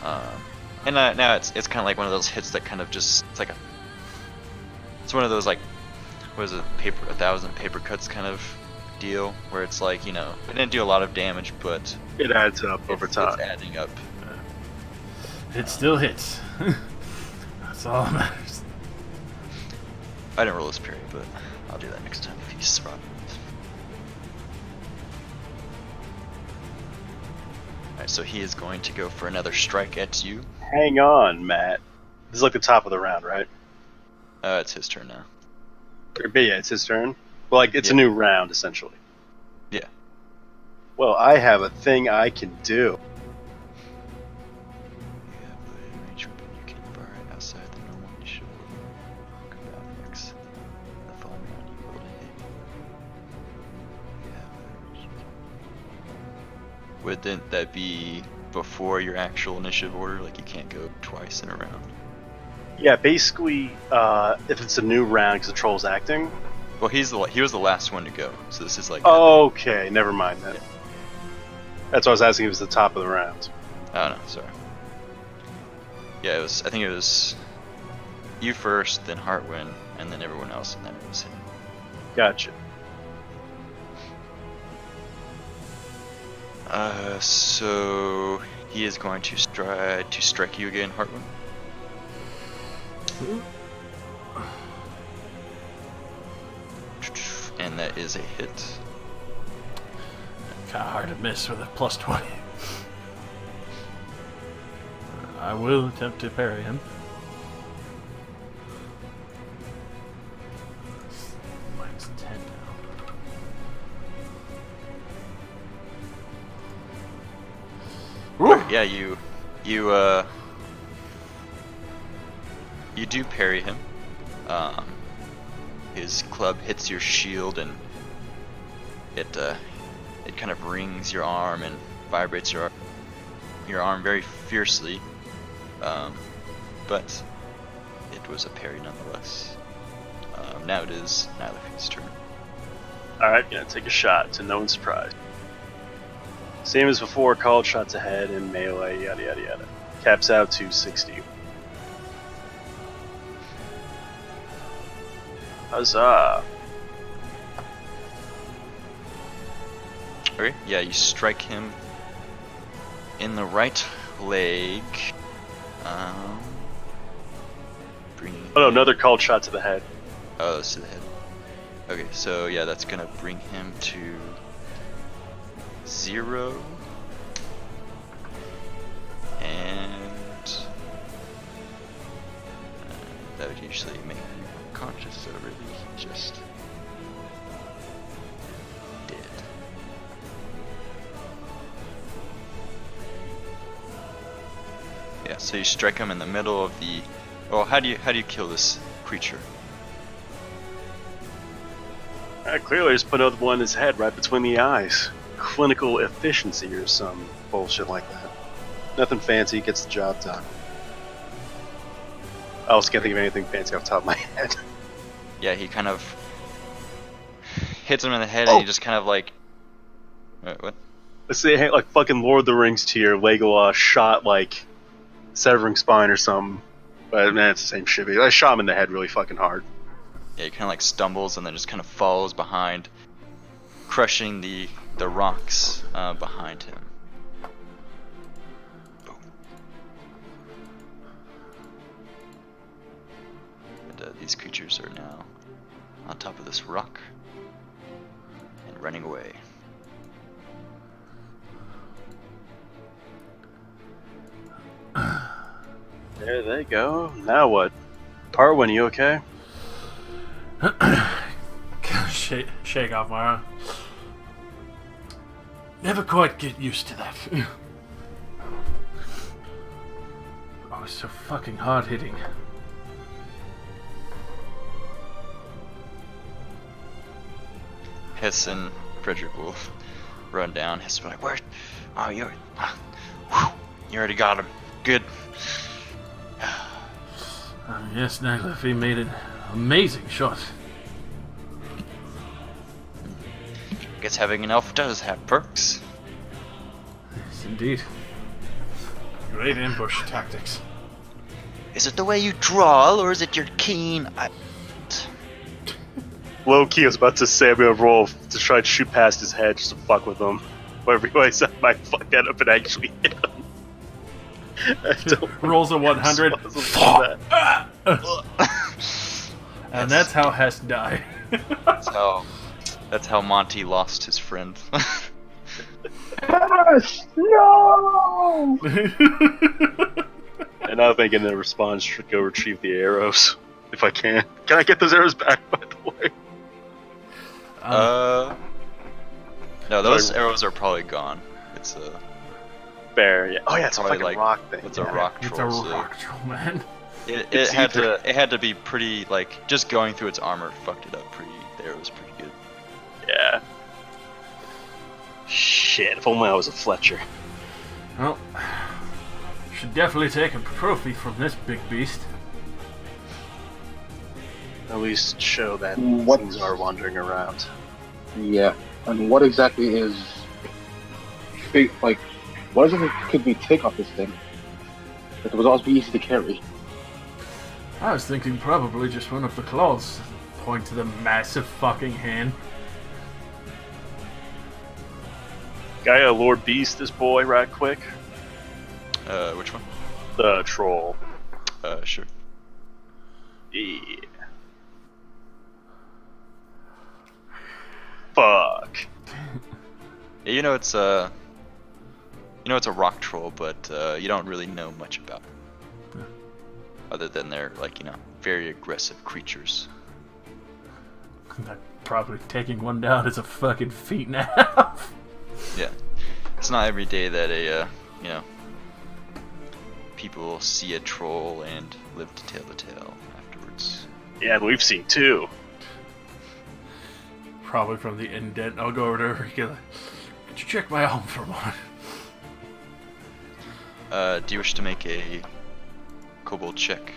And now it's kind of like one of those hits that kind of just, it's one of those like, what is it, 1,000 paper cuts kind of deal, where it's like, you know, it didn't do a lot of damage, but It adds up over time. it's adding up. It still hits. That's all that matters. I didn't roll this parry, but I'll do that next time if he's spotted. Alright, so he is going to go for another strike at you. Hang on, Matt. This is like the top of the round, right? It's his turn now. But yeah, it's his turn. Well, like, it's a Yeah. new round, essentially. Yeah. Well, I have a thing I can do. You have a range weapon you can fire outside the normal initial combat mix. The following round you roll to hit. You have a range. Wouldn't that be before your actual initiative order? Like, you can't go twice in a round? Yeah, basically, if it's a new round because the troll's acting. Well, he was the last one to go, so this is like. Okay, never mind then. Yeah. That's what I was asking if it was the top of the round. Oh no, sorry. Yeah, I think it was you first, then Heartwind, and then everyone else, and then it was him. Gotcha. So he is going to strike you again, Heartwind. And that is a hit. Kinda hard to miss with a plus 20. I will attempt to parry him. Minus 10 now. Yeah, you do parry him. His club hits your shield, and it kind of rings your arm and vibrates your arm. your arm very fiercely, but it was a parry nonetheless. Now it is Nylafi's turn. Alright, gonna take a shot to no one's surprise. Same as before, called shots ahead and melee, yada yada yada. Caps out to 60. Huzzah! Okay, yeah, you strike him in the right leg. Bringing Oh no, another called shot to the head. Oh, that's to the head. Okay, so yeah, that's gonna bring him to 0. And that would usually make him conscious, so really he just dead. Yeah, so you strike him in the middle of the. Well, how do you kill this creature? Clearly just put another one in his head right between the eyes. Clinical efficiency or some bullshit like that. Nothing fancy, gets the job done. I also can't think of anything fancy off the top of my head. Yeah, he kind of hits him in the head and he just kind of like. Wait, what? Let's say hey, like fucking Lord of the Rings tier, Legolas shot like severing spine or something. But man, it's the same shit. I shot him in the head really fucking hard. Yeah, he kind of like stumbles and then just kind of falls behind, crushing the rocks behind him. Boom. And these creatures are now on top of this rock and running away. There they go. Now what? Parwin, you okay? Shake off my arm. Never quite get used to that. Oh, it's so fucking hard hitting. Hess and Frederick will run down. Hess will be like, "Where? Oh, you already got him. Good." Yes, Nylafi made an amazing shot. Guess having an elf does have perks. Yes, indeed. Great ambush tactics. Is it the way you draw, or is it your keen? Low key, I was about to say I'm gonna roll to try to shoot past his head just to fuck with him. But I realized I might fuck that up and actually hit him. Rolls a 100. And that's how Hess died. That's how Monty lost his friend. Yes! No! And I'm thinking the response should go retrieve the arrows. If I can. Can I get those arrows back, by the way? No, those arrows are probably gone. It's a Fair, yeah. Oh yeah, it's a probably fucking rock thing. It's yeah. a rock It's troll. a rock troll, man. It had to be pretty, like, just going through its armor fucked it up pretty. The arrow was pretty good. Yeah. Shit, if only I was a Fletcher. Well, should definitely take a trophy from this big beast. At least show that What- things are wandering around. Yeah. And what exactly is like? What exactly could we take off this thing? It would also be easy to carry. I was thinking probably just one of the claws. Point to the massive fucking hand. Gaia Lord Beast this boy right quick. Which one? The troll. Sure. Yeah. Fuck. Yeah, you know it's a rock troll, but you don't really know much about it. Other than they're, like, very aggressive creatures. Probably taking one down is a fucking feat and a half. Yeah. It's not every day that people see a troll and live to tell the tale afterwards. Yeah, and we've seen two. Probably from the indent. I'll go over to Ricky. Could you check my arm for a moment? Do you wish to make a kobold check?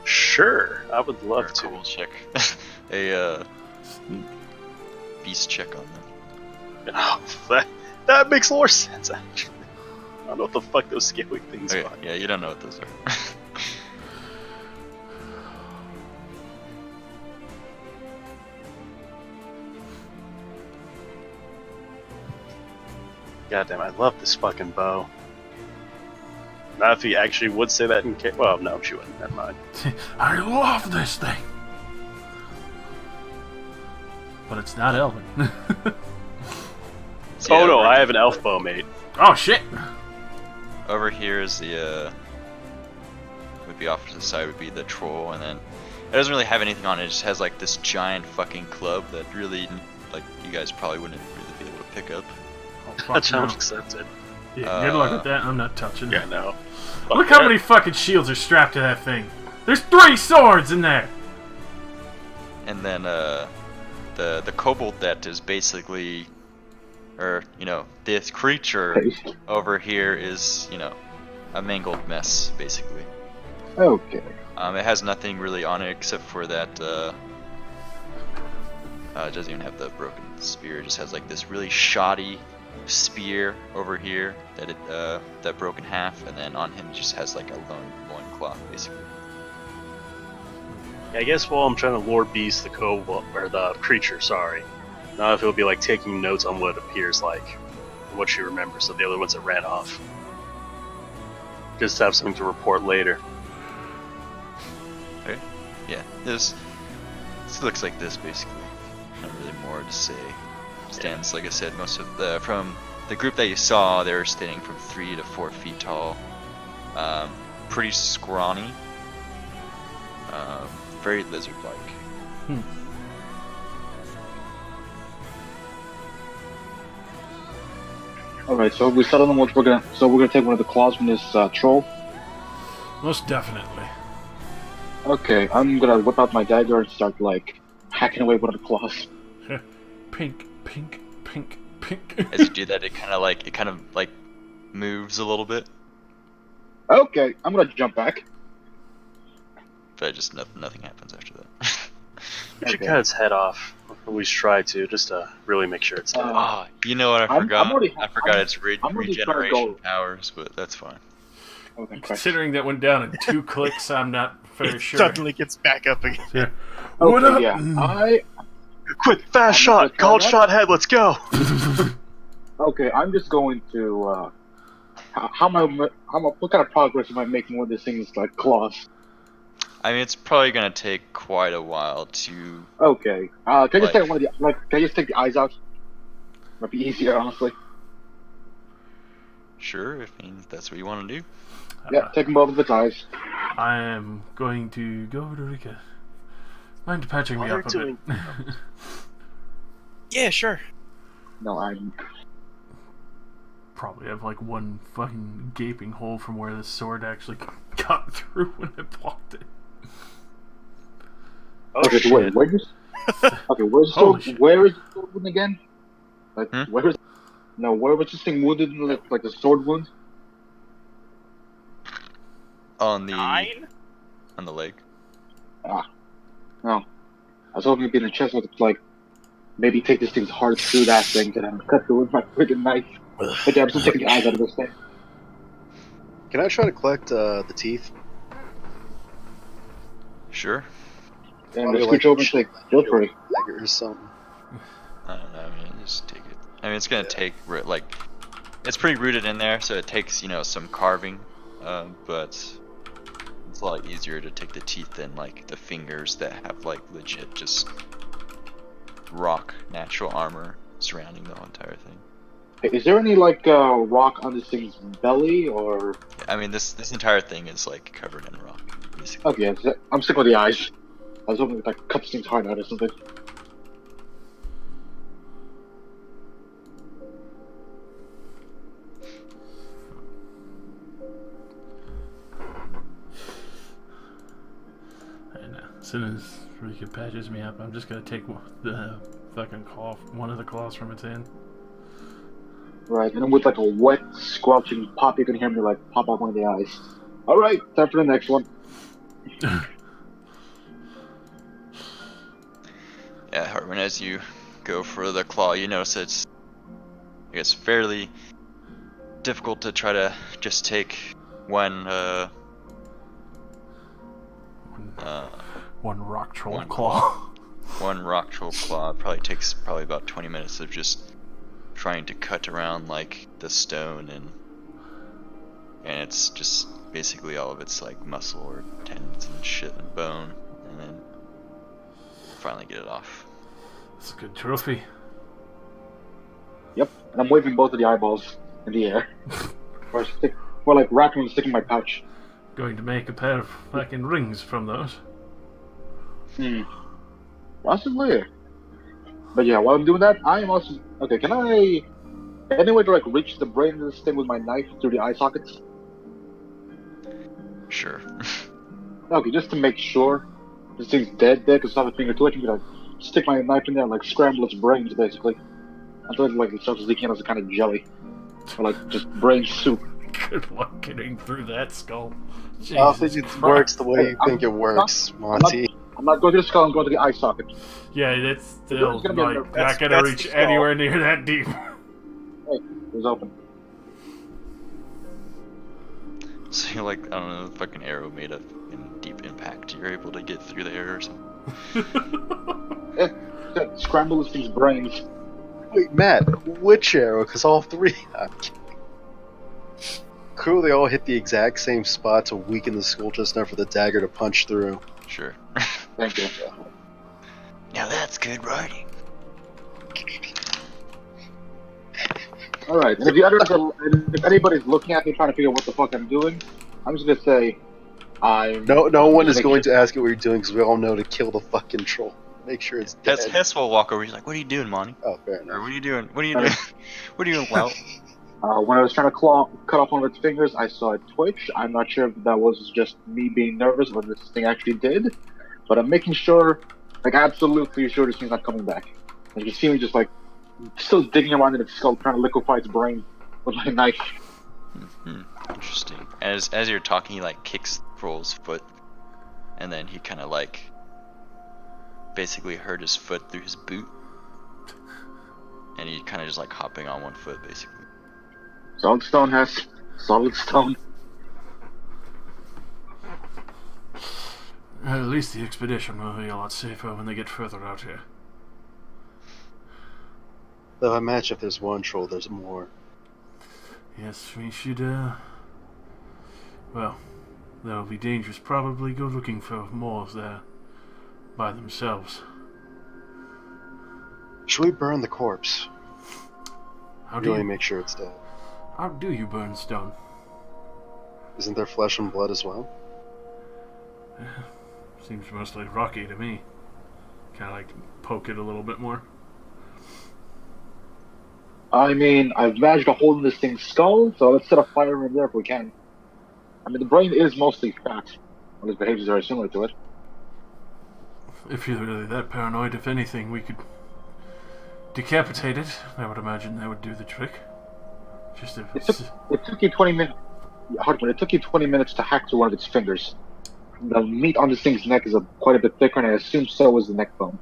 Sure, I would Or love to. kobold check. a beast check on them. Oh, that makes more sense, actually. I don't know what the fuck those scaly things Okay, are. yeah, you don't know what those are. Goddamn, I love this fucking bow. Not if he actually would say that in case. Well, no, she wouldn't. Never mind. I love this thing. But it's not Elven. So, Oh yeah, no, over- I have an elf bow, mate. Oh shit! Over here is the would be off to the side would be the troll, and then it doesn't really have anything on it. It just has like this giant fucking club that really, like, you guys probably wouldn't really be able to pick up. Oh, That fuck no. challenge accepted. Yeah, good luck with that. I'm not touching Yeah, it. no. Look how many fucking shields are strapped to that thing. There's 3 swords in there. And then the kobold that is basically, or you know, this creature Paste. over here is, you know, a mangled mess basically. Okay. It has nothing really on it except for that. It doesn't even have the broken spear. It just has like this really shoddy spear over here that broke in half, and then on him it just has like a loin cloth basically. Yeah, I guess while I'm trying to lure Beast the kobold, or the creature, sorry. Now if it'll be like taking notes on what it appears like, and what she remembers of the other ones that ran off. Just to have something to report later. Okay. Yeah, this looks like this basically. Not really more to say. Stands, like I said, most of the from the group that you saw, they were standing from 3 to 4 feet tall. Pretty scrawny. Very lizard-like. All right. So we settled on what we're gonna. So we're gonna take one of the claws from this troll. Most definitely. Okay. I'm gonna whip out my dagger and start like hacking away one of the claws. Pink, pink, pink, pink. As you do that, it kind of like moves a little bit, Okay. I'm gonna jump back. but just nothing happens after that. We should Okay. cut its head off. Or at least try to, just to really make sure it's dead. Ah, you know what I I'm forgot? already- I forgot I'm- its I'm already trying to regeneration go- powers, but that's fine. Okay. Christ. Considering that went down in 2 clicks, I'm not very It sure. suddenly gets back up again. Yeah. What Okay, up? yeah. Quick, fast I'm shot! gonna Cold try shot head, let's go! Okay, I'm just going to. What kind of progress am I making with this thing's like claws? I mean, it's probably gonna take quite a while to. Okay. Can I just Like- take one of the Can I just take the eyes out? Might be easier, honestly. Sure, I mean, if that's what you want to do. Yeah, take both of its eyes. I am going to go over to Rika. Mind patching me While up a they're bit? Yeah, sure. No, I'm. Probably have like one fucking gaping hole from where the sword actually cut through when I blocked it. Oh Okay, so wait, shit. where's this? Okay, where's the Holy sword? shit. Where is the sword wound again? Like, Hmm? where is? No, where was this thing wounded? Like the sword wound? On the 9? on the leg. No. I was hoping it'd be in the chest, with like maybe take this thing's heart through that thing, and then cut through with my friggin' knife. But yeah, I'm still taking the eyes out of this thing. Can I try to collect the teeth? Sure. And Probably just like scooch over and say, "Feel free." Dagger or something. I don't know. I mean, just take it. I mean, it's gonna take like, it's pretty rooted in there, so it takes, you know, some carving, but it's a lot easier to take the teeth than like the fingers that have like legit just rock natural armor surrounding the whole entire thing. Is there any like rock on this thing's belly, or? I mean, this entire thing is like covered in rock, basically. Okay, I'm sticking with the eyes. I was hoping to like cut this thing's heart out or something. And as soon as Rika patches me up, I'm just gonna take the fucking claw, one of the claws from its end. Right, and then with like a wet squelching pop. You can hear me like pop out one of the eyes. All right, time for the next one. Yeah, Hartman, as you go for the claw, you notice it's, I guess, fairly difficult to try to just take one One rock troll one claw. one rock troll claw. It probably takes about 20 minutes of just trying to cut around like the stone, and it's just basically all of it's like muscle or tendons and shit and bone, and then finally get it off. It's a good trophy. Yep, and I'm waving both of the eyeballs in the air, or like wrapping them, sticking in my pouch. Going to make a pair of fucking rings from those. Possibly. But yeah, while I'm doing that, I am also okay. Can I any way to like reach the brain of this thing with my knife through the eye sockets? Sure. Okay, just to make sure this thing's dead, because it's not a finger to it. I can like stick my knife in there and like scramble its brains basically until it starts leaking out as a kind of jelly, or like just brain soup. Good luck getting through that skull. I don't think Jesus it Christ. works the way you I'm think it works, not- Monty. I'm not going to the skull. I'm going to the eye socket. Yeah, it's still There's gonna be a- like that's- not gonna that's reach the skull. anywhere near that deep. Hey, it was open. So you're like, I don't know, the fucking arrow made of in deep impact. You're able to get through the air or something. Yeah, scramble this thing's brains. Wait, Matt, which arrow? Because all three. I'm kidding. Clearly, all hit the exact same spot to weaken the skull just enough for the dagger to punch through. Sure. Thank you. Now that's good writing. All right, and if anybody's looking at me trying to figure out what the fuck I'm doing, I'm just gonna say, No one is Make going sure- to ask you what you're doing because we all know to kill the fucking troll. Make sure it's dead. Hess will walk over. He's like, "What are you doing, Monty? Oh, fair Or enough. what are you doing? What are you doing? What are you doing, Wout?" When I was trying to cut off one of its fingers, I saw it twitch. I'm not sure if that was just me being nervous or what this thing actually did, but I'm making sure, like absolutely sure this thing's not coming back. You can see me just like still digging around in its skull, trying to liquefy its brain with my knife. Interesting. As you're talking, he like kicks the troll's foot, and then he kind of like basically hurt his foot through his boot, and he kind of just like hopping on one foot basically. Solid stone, Hess. Solid stone. At least the expedition will be a lot safer when they get further out here. Though I imagine if there's one troll, there's more. Yes, we should, well, that'll be dangerous. Probably go looking for more there by themselves. Should we burn the corpse? How do Really you, make sure it's dead. how do you burn stone? Isn't there flesh and blood as well? Seems mostly rocky to me. Kind of like poke it a little bit more. I mean, I've managed a hole in this thing's skull, so let's set a fire in there if we can. I mean, the brain is mostly fat, and its behaviors are similar to it. If you're really that paranoid, if anything, we could decapitate it. I would imagine that would do the trick. Just if It took you 20 minutes. Hardman, it took you 20 minutes to hack through one of its fingers. The meat on this thing's neck is quite a bit thicker, and I assume so is the neck bone.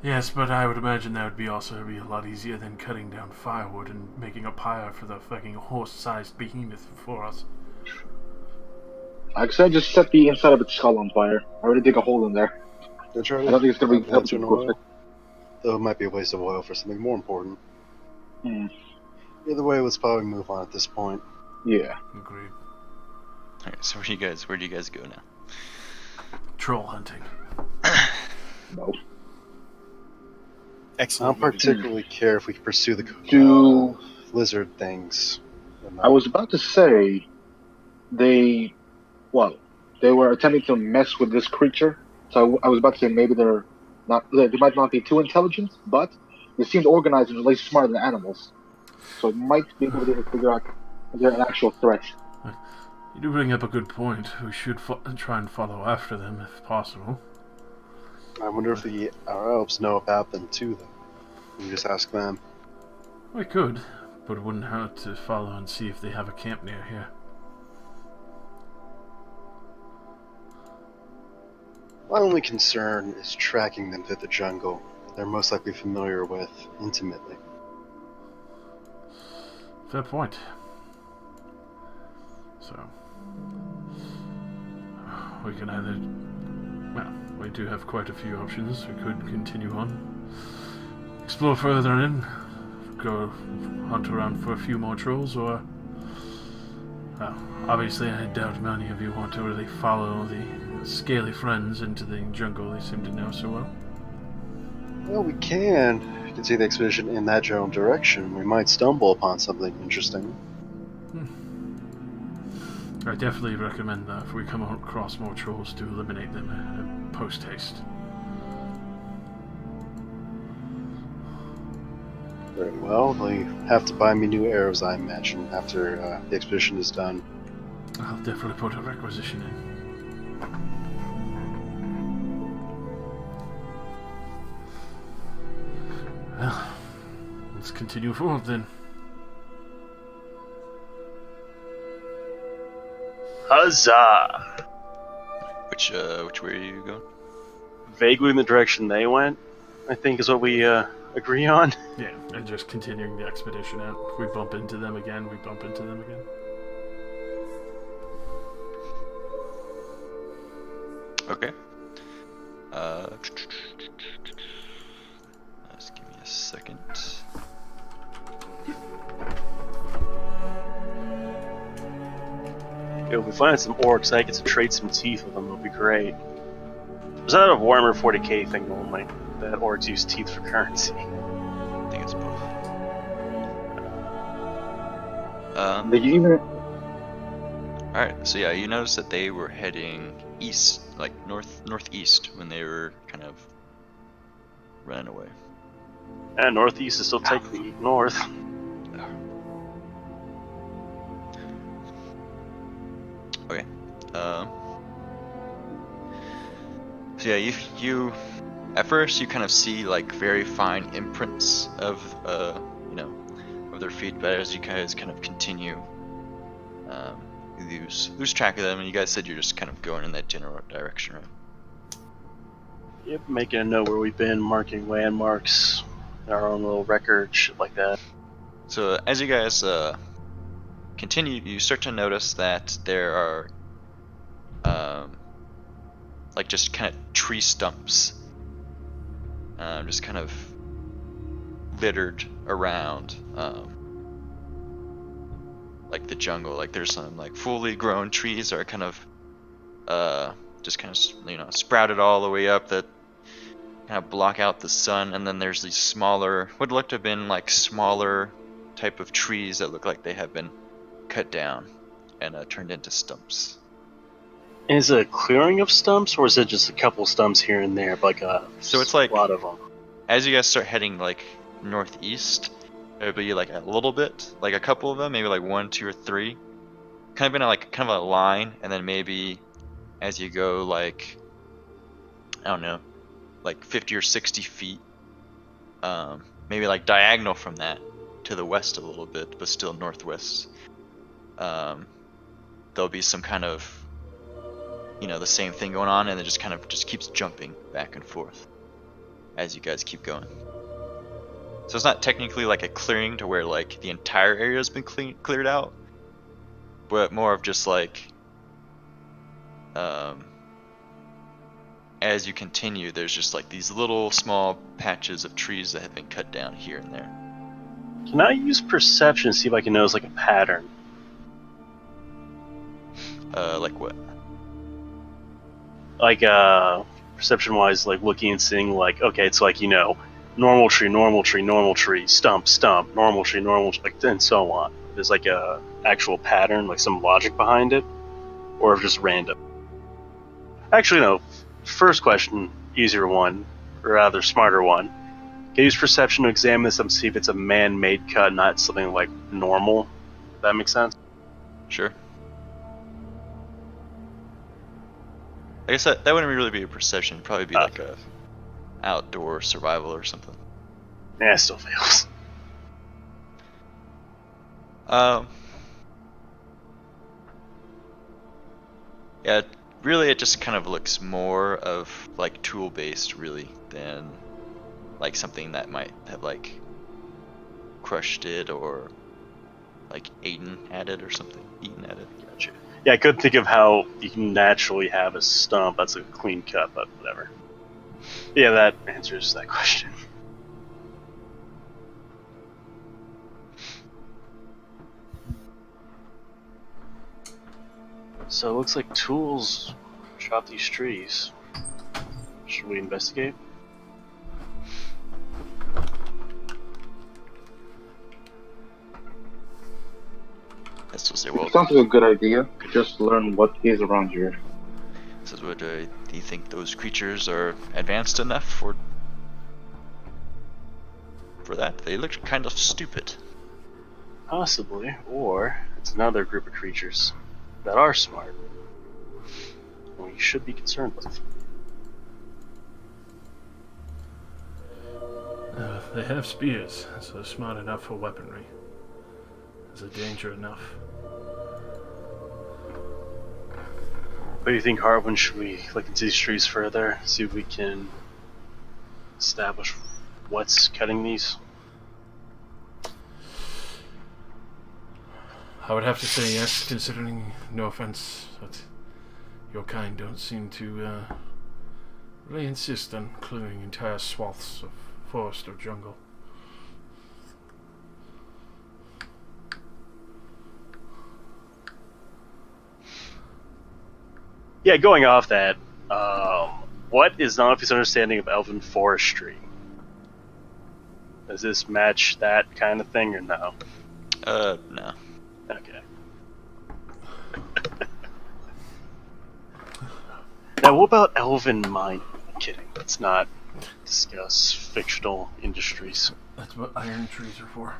Yes, but I would imagine that would be also be a lot easier than cutting down firewood and making a pyre for the fucking horse-sized behemoth for us. Like I said, just set the inside of its skull on fire. I already dig a hole in there. Don't try I don't think it's gonna be have lights able or to oil. Though it might be a waste of oil for something more important. Hmm. Either way, let's probably move on at this point. Yeah. Agreed. Alright, so where do you guys go now? Troll hunting. No. I Excellent. don't particularly care if we pursue the lizard things. I was about to say they were attempting to mess with this creature. So I was about to say maybe they might not be too intelligent, but they seemed organized and at least smarter than animals. So it might be able to figure out if they're an actual threat. You do bring up a good point. We should try and follow after them if possible. I wonder if our elves know about them too, though. We can just ask them. We could, but it wouldn't hurt to follow and see if they have a camp near here. My only concern is tracking them through the jungle. They're most likely familiar with intimately. Fair point. So, we can either... Well, we do have quite a few options. We could continue on, explore further in, go hunt around for a few more trolls, or... Well, obviously I doubt many of you want to really follow the scaly friends into the jungle they seem to know so well. Well, we can. You can see the expedition in that general direction. We might stumble upon something interesting. I definitely recommend that if we come across more trolls to eliminate them post-haste. Very well. They have to buy me new arrows, I imagine, after the expedition is done. I'll definitely put a requisition in. Well, let's continue forward then. Huzzah! Which way are you going? Vaguely in the direction they went, I think is what we agree on. Yeah, and just continuing the expedition out. If we bump into them again, we bump into them again. Okay. Just give me a second. If we find some orcs, I get to trade some teeth with them. It'll be great. Was that a Warhammer 40k thing only? That orcs use teeth for currency. I think it's both. Did you even? Alright, so yeah, you noticed that they were heading east, like northeast, when they were kind of running away. And northeast is still technically north. Okay. So yeah, you at first you kind of see like very fine imprints of of their feet, but as you guys kind of continue, you lose track of them, and you guys said you're just kind of going in that general direction, right? Yep, making a note where we've been, marking landmarks, our own little record, shit like that. So as you guys continue, you start to notice that there are like just kind of tree stumps just kind of littered around like the jungle. Like there's some like fully grown trees that are kind of just kind of sprouted all the way up that kind of block out the sun, and then there's these smaller, what looked to have been like smaller type of trees that look like they have been cut down and turned into stumps. Is it a clearing of stumps, or is it just a couple stumps here and there, like So it's like a lot of them? As you guys start heading like northeast, there'll be like a little bit, like a couple of them, maybe like 1, 2, or 3, kind of in kind of a line, and then maybe as you go like, I don't know, like 50 or 60 feet, maybe like diagonal from that to the west a little bit, but still northwest. There'll be some kind of, the same thing going on, and it just kind of keeps jumping back and forth as you guys keep going. So it's not technically like a clearing to where like the entire area has been cleared out, but more of just like, as you continue, there's just like these little small patches of trees that have been cut down here and there. Can I use perception to see if I can notice like a pattern? Like what? Like perception-wise, like looking and seeing, like, okay, it's like, normal tree, normal tree, normal tree, stump, stump, normal tree, like, and so on. There's like a actual pattern, like some logic behind it, or just random. Actually, no. First question, easier one, or rather smarter one. Can you use perception to examine this and see if it's a man-made cut, not something like normal? Does that make sense? Sure. I guess that wouldn't really be a perception. It'd probably be like a outdoor survival or something. Nah, it still fails. Um, yeah, really, it just kind of looks more of like tool based, really, than like something that might have like crushed it or like eaten at it or something. Eaten at it. Gotcha. Yeah, I couldn't think of how you can naturally have a stump that's a clean cut, but whatever. Yeah, that answers that question. So it looks like tools chop these trees. Should we investigate? That's what they will. Sounds like a good idea. Just learn what is around here. This is what do you think those creatures are advanced enough for that? They look kind of stupid. Possibly, or it's another group of creatures that are smart. We should be concerned with. They have spears, so they're smart enough for weaponry. Is a danger enough? What do you think, Harwin? Should we look into these trees further, see if we can establish what's cutting these? I would have to say yes, considering, no offense, but your kind don't seem to really insist on clearing entire swaths of forest or jungle. Yeah, going off that, what is Nanafi's understanding of elven forestry? Does this match that kind of thing or no? No. Okay. Now, what about elven mine? Kidding. Let's not discuss fictional industries. That's what iron trees are for.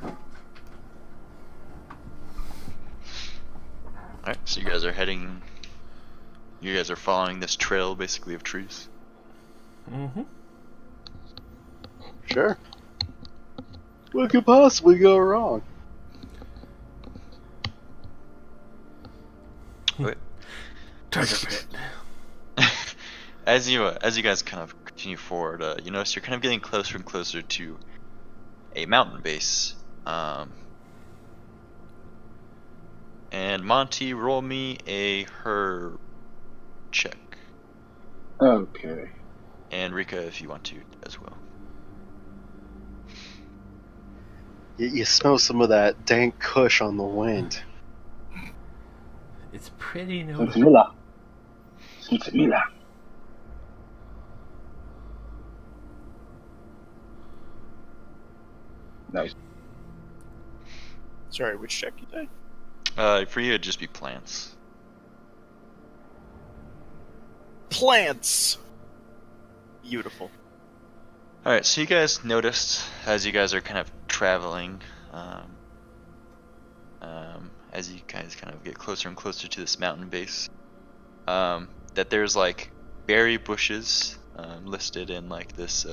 Alright, so you guys are heading. You guys are following this trail, basically, of trees. Mm-hmm. Sure. What could possibly go wrong? Wait. Tiger pit. As you guys kind of continue forward, you notice you're kind of getting closer and closer to a mountain base. And Monty, roll me a herb check, Okay. and Rika, if you want to as well. You smell some of that dank kush on the wind. It's pretty noticeable. Sinsemilla. Sinsemilla. Nice. Sorry, which check you say? For you, it'd just be plants. Plants! Beautiful. Alright, so you guys noticed, as you guys are kind of traveling, as you guys kind of get closer and closer to this mountain base, that there's like berry bushes listed in like this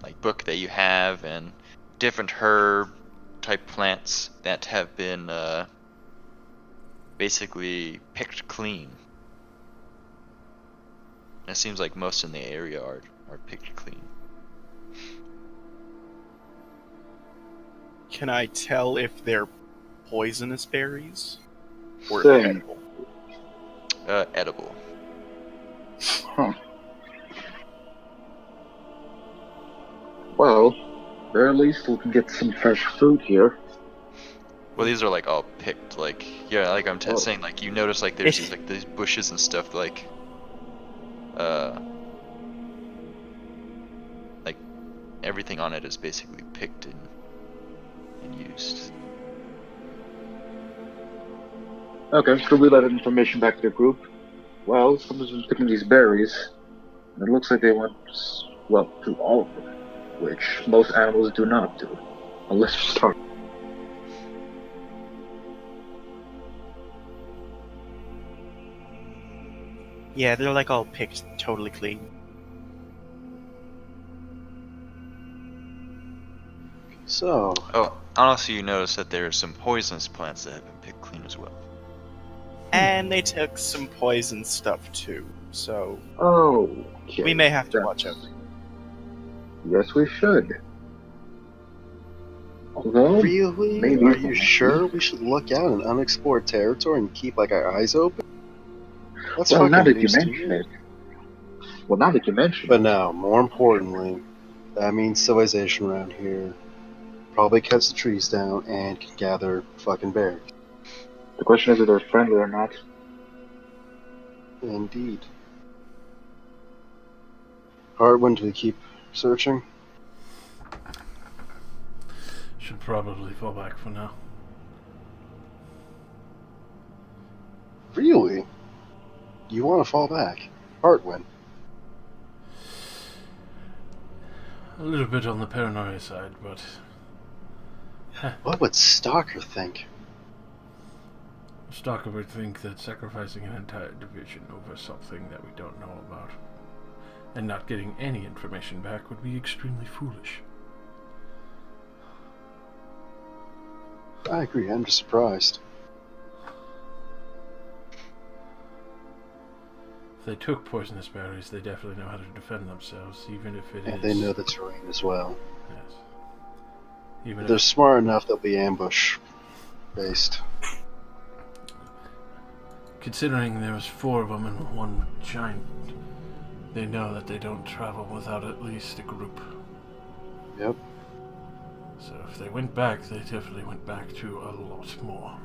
like book that you have, and different herb type plants that have been basically picked clean. And it seems like most in the area are picked clean. Can I tell if they're poisonous berries? Or Same. edible? Edible. Huh. Well, very least we can get some fresh food here. Well, these are like all picked, like, yeah, like I'm Oh. saying, like you notice like there's these, like these bushes and stuff, like everything on it is basically picked and used. Okay, so we let information back to the group. Well, someone's been picking these berries, and it looks like they went, well, through all of them, which most animals do not do, unless you're starving. Yeah, they're like all picked totally clean. So, Oh, honestly, you notice that there are some poisonous plants that have been picked clean as well. And they took some poison stuff too, so Okay. we may have to that's- watch out. Yes, we should. Although, really? maybe Are you sure we should look out in unexplored territory and keep like our eyes open? That's Well, now fucking that you news to mention me. it. Well, now that you mention But it. now, more importantly, that means civilization around here probably cuts the trees down and can gather fucking berries. The question is if they're friendly or not. Indeed. Hardwin, do we keep searching? Should probably fall back for now. Really? You want to fall back? Hardwin. A little bit on the paranoia side, but What would Stalker think? Stalker would think that sacrificing an entire division over something that we don't know about and not getting any information back would be extremely foolish. I agree, I'm just surprised. If they took poisonous berries, they definitely know how to defend themselves, even if it is... And they know the terrain as well. Yes. Even If they're if... smart enough, they'll be ambush based. Considering there was 4 of them and 1 giant, they know that they don't travel without at least a group. Yep. So if they went back, they definitely went back to a lot more.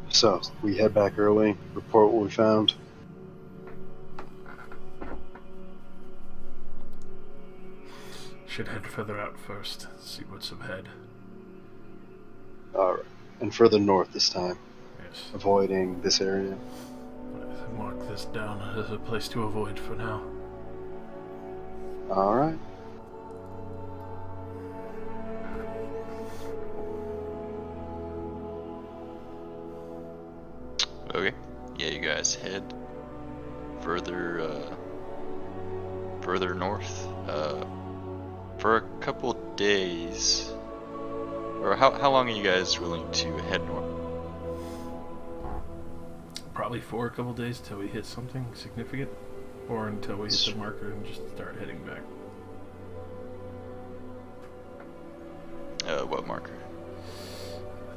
So, we head back early, report what we found. Should head further out first, see what's ahead. Alright. And further north this time, Yes. avoiding this area. Mark this down as a place to avoid for now. Alright. Okay. Yeah, you guys head further north for a couple days. Or how long are you guys willing to head north? Probably for a couple days till we hit something significant, or until we hit the marker and just start heading back. What marker?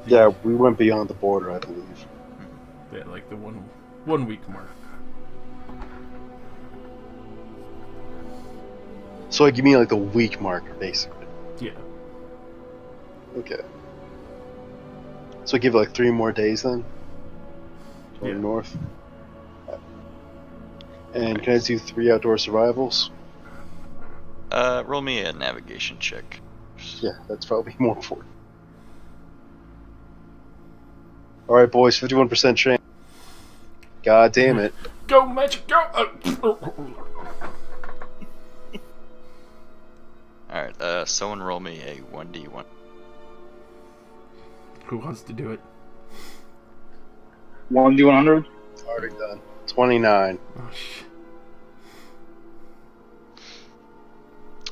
Yeah, we went beyond the border, I believe. Yeah, like the 1 week mark. So, like, you mean like the week marker, basically? Yeah. Okay. So, give it like 3 more days then? Yeah. North. And can I do 3 outdoor survivals? Roll me a navigation check. Yeah, that's probably more important. Alright, boys, 51% chance. God damn it. Go, magic, go! Alright, someone roll me a 1d1. Who wants to do it? 1d100? Already done. 29. Oh, shit.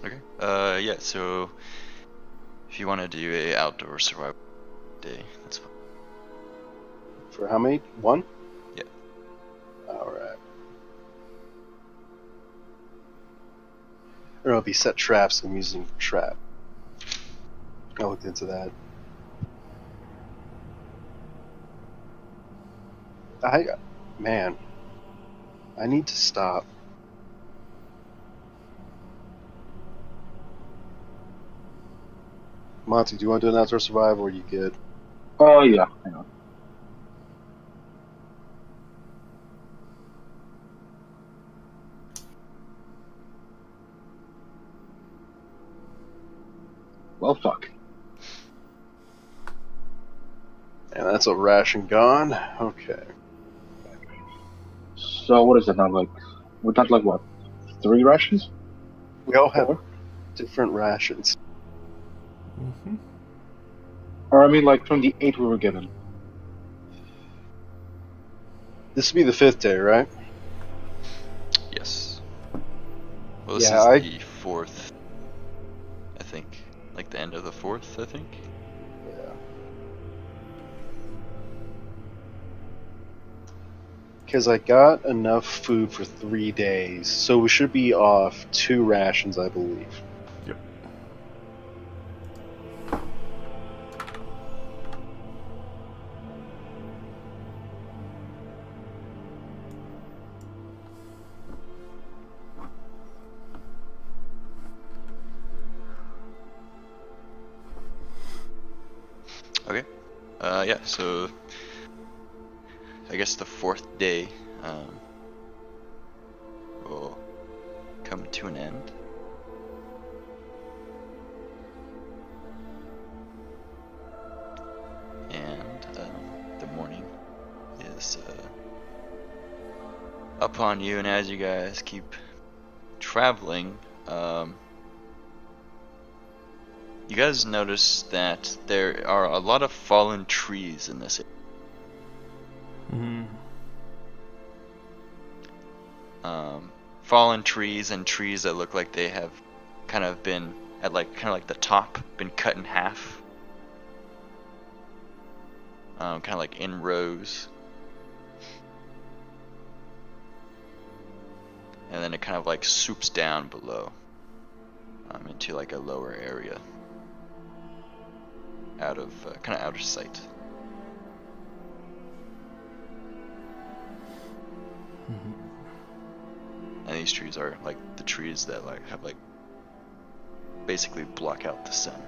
Okay. Yeah, so if you want to do a outdoor survival day, that's fine. For how many? 1? Yeah. Alright. I don't know if he set traps, I'm using trap. I looked into that. Man, I need to stop. Monty, do you want to do an outdoor survival or are you good? Oh, yeah. Hang on. Well, fuck. And that's a ration gone. Okay. So, what is it now? Like, we got like what? 3 rations? We all have 4? different rations. Mm-hmm. Or, I mean, like, from the 8 we were given. This would be the 5th day, right? Yes. Well, this Yeah, is the 4th, I think. Like the end of the 4th, I think. Yeah. Because I got enough food for 3 days, so we should be off 2 rations, I believe. Yep. Okay. Yeah, so I guess the 4th day will come to an end. And the morning is upon you, and as you guys keep traveling, you guys notice that there are a lot of fallen trees in this area. Fallen trees and trees that look like they have kind of been at like the top been cut in half, kind of like in rows, and then it kind of like swoops down below into like a lower area, out of kind of out of sight. And these trees are like the trees that like have like basically block out the sun.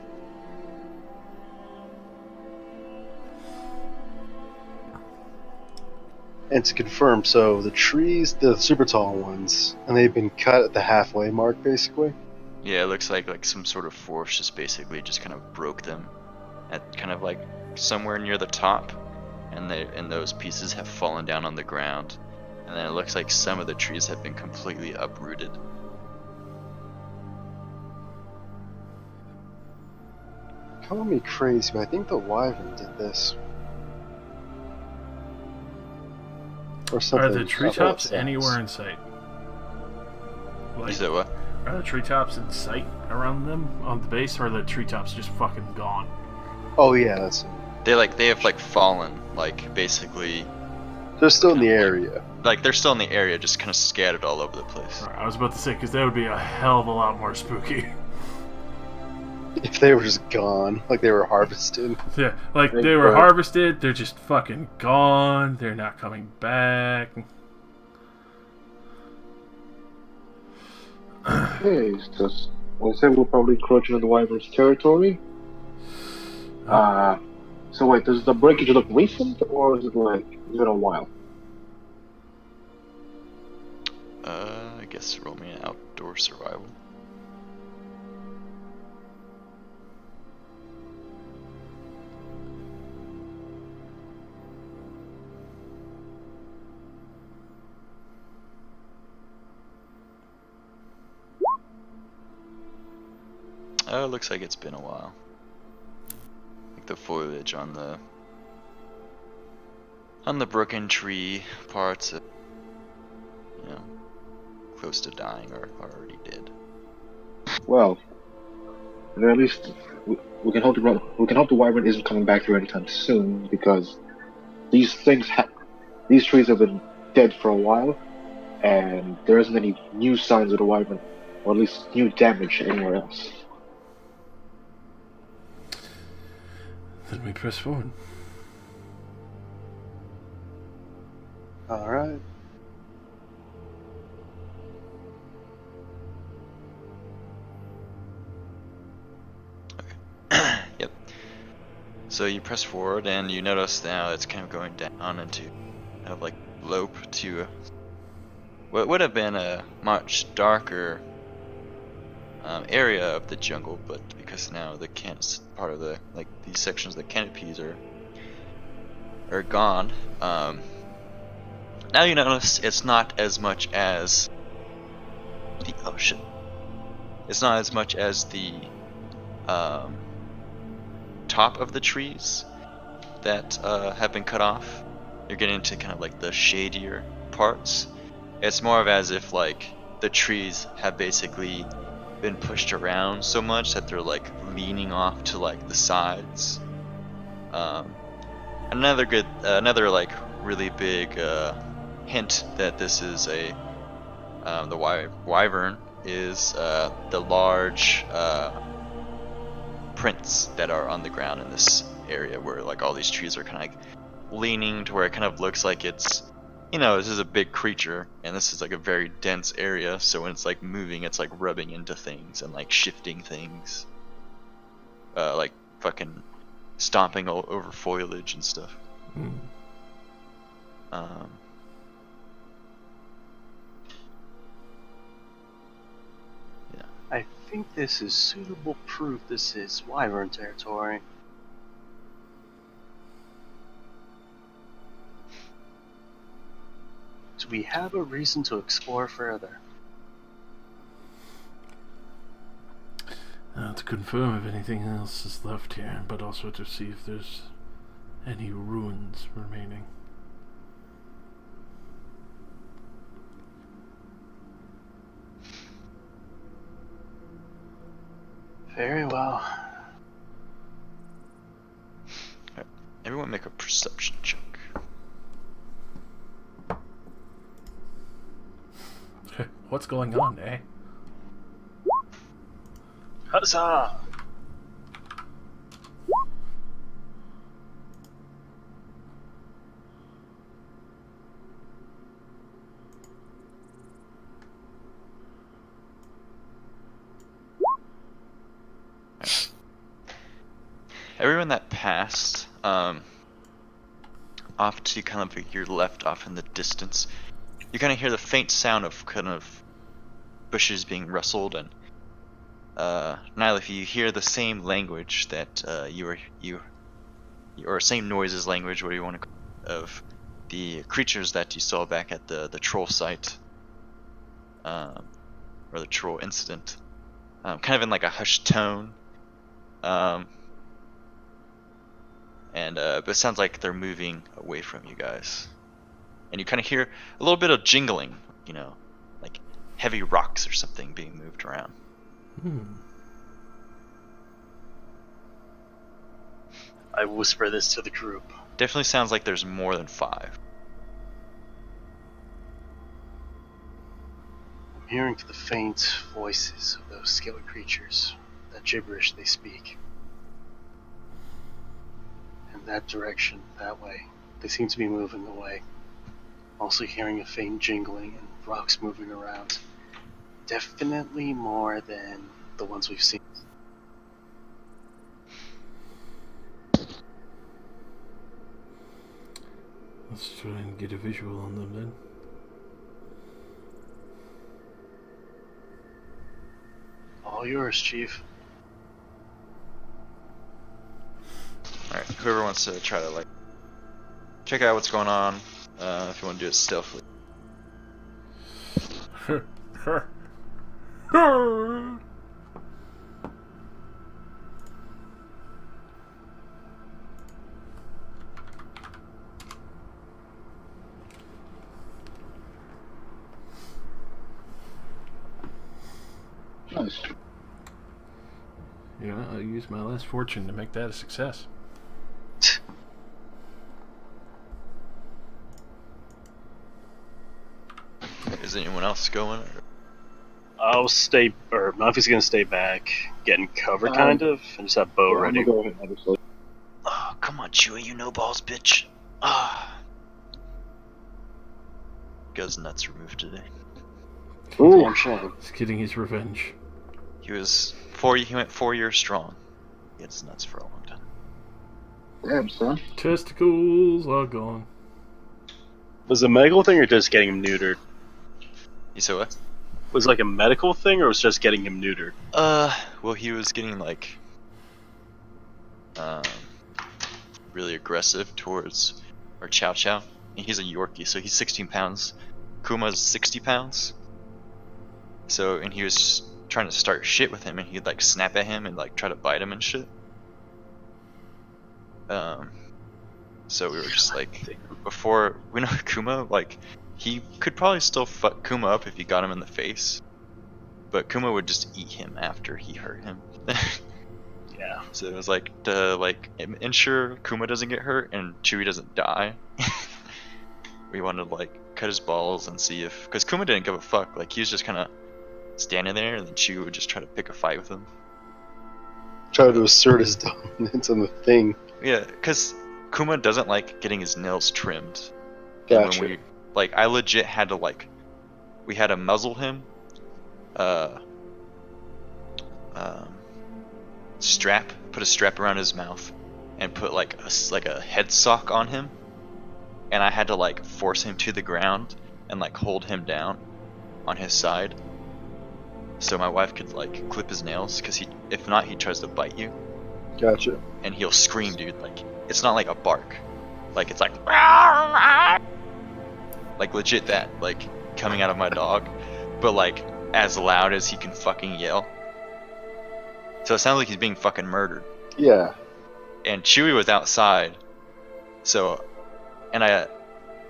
And to confirm, so the trees, the super tall ones, and they've been cut at the halfway mark, basically? Yeah, it looks like some sort of force just basically just kind of broke them at kind of like somewhere near the top, and those pieces have fallen down on the ground. And then it looks like some of the trees have been completely uprooted. Call me crazy, but I think the wyvern did this. Or something. Are the treetops anywhere in sight? You said what? Are the treetops in sight around them on the base, or are the treetops just fucking gone? Oh yeah, that's it. They have like fallen, like basically. They're still in the area. Like they're still in the area, just kind of scattered all over the place. I was about to say, because that would be a hell of a lot more spooky. If they were just gone, like they were harvested. Yeah, like they were harvested, they're just fucking gone, they're not coming back. Okay, so we said we're probably encroaching on the wyvern's territory. So wait, does the breakage look recent, or is it like, it's been a while? I guess roll me an outdoor survival. Oh, it looks like it's been a while. Like the foliage on the broken tree parts, close to dying are already dead. Well, at least we can hope the wyvern isn't coming back here anytime soon, because these trees have been dead for a while, and there isn't any new signs of the wyvern, or at least new damage anywhere else. Then we press forward. Alright. Yep. So you press forward, and you notice now it's kind of going down into kind of like lope to what would have been a much darker area of the jungle, but because now the part of the these sections of the canopies are gone. Now you notice it's not as much as the ocean. It's not as much as the top of the trees that have been cut off. You're getting into kind of like the shadier parts. It's more of as if like the trees have basically been pushed around so much that they're like leaning off to like the sides. Another like really big hint that this is the wyvern is the large prints that are on the ground in this area where like all these trees are kind of like leaning to where it kind of looks like it's, this is a big creature and this is like a very dense area, so when it's like moving it's like rubbing into things and like shifting things, like fucking stomping all over foliage and stuff. Yeah. I think this is suitable proof this is wyvern territory. Do we have a reason to explore further? To confirm if anything else is left here, but also to see if there's any ruins remaining. Very well. Everyone make a perception check. What's going on, eh? Huzzah! Everyone that passed, off to kind of your left, off in the distance, you kind of hear the faint sound of kind of bushes being rustled, and Nyla, if you hear the same language that or same noises, language, what do you want to call it, of the creatures that you saw back at the troll site, or the troll incident, kind of in like a hushed tone, but it sounds like they're moving away from you guys, and you kind of hear a little bit of jingling, like heavy rocks or something being moved around. I whisper this to the group. Definitely sounds like there's more than 5. I'm hearing the faint voices of those skeleton creatures, that gibberish they speak. In that direction, that way. They seem to be moving away. Also hearing a faint jingling and rocks moving around. Definitely more than the ones we've seen. Let's try and get a visual on them then. All yours, Chief. Alright, whoever wants to try to like check out what's going on, if you want to do it stealthily. Nice. Yeah, I'll use my last fortune to make that a success. Is anyone else going? Or? I'll stay, or Muffy's gonna stay back, getting cover kind of, and just have bow ready. I'm gonna go ahead and obviously. Oh, come on, Chewie, you know balls, bitch. Ah. Goes nuts removed today. Ooh, Damn shame. He's getting his revenge. He went 4 years strong. He had his nuts for a long time. damn, son. Testicles are gone. Was it a medical thing or just getting him neutered? You said what? Was it like a medical thing or was it just getting him neutered? Well, he was getting like really aggressive towards our Chow Chow. And he's a Yorkie, so he's 16 pounds. Kuma's 60 pounds. So, and he was trying to start shit with him, and he'd like snap at him and like try to bite him and shit. So we were just like, before we know Kuma, like he could probably still fuck Kuma up if he got him in the face. but Kuma would just eat him after he hurt him. Yeah. So it was like to ensure Kuma doesn't get hurt and Chewie doesn't die. We wanted to like cut his balls and see if, because Kuma didn't give a fuck. Like he was just kind of standing there, and then Chewie would just try to pick a fight with him. Try to assert his dominance on the thing. Yeah, because Kuma doesn't like getting his nails trimmed. Gotcha. And when I legit had to we had to muzzle him, put a strap around his mouth, and put like a head sock on him, and I had to like force him to the ground and like hold him down on his side, so my wife could like clip his nails, because if not, he tries to bite you. Gotcha. And he'll scream, dude. Like it's not like a bark, like it's like legit that like coming out of my dog, but like as loud as he can fucking yell. So it sounds like he's being fucking murdered. Yeah. And Chewie was outside, so, and I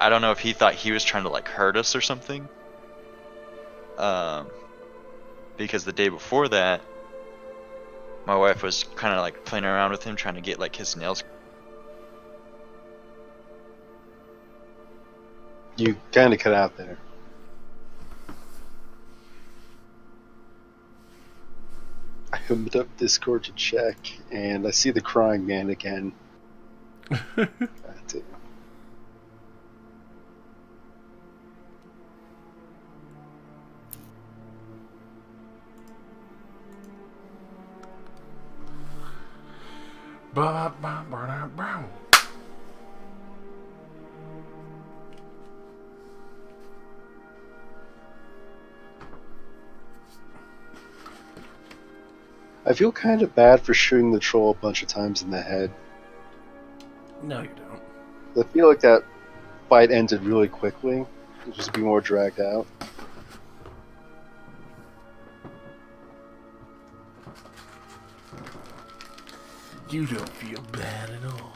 don't know if he thought he was trying to like hurt us or something. Because the day before that, my wife was kind of like playing around with him, trying to get like his nails. You kind of cut out there. I opened up Discord to check, and I see the crying man again. That's it. Ba ba ba da ba. I feel kind of bad for shooting the troll a bunch of times in the head. No, you don't. I feel like that fight ended really quickly. It'd just be more dragged out. You don't feel bad at all.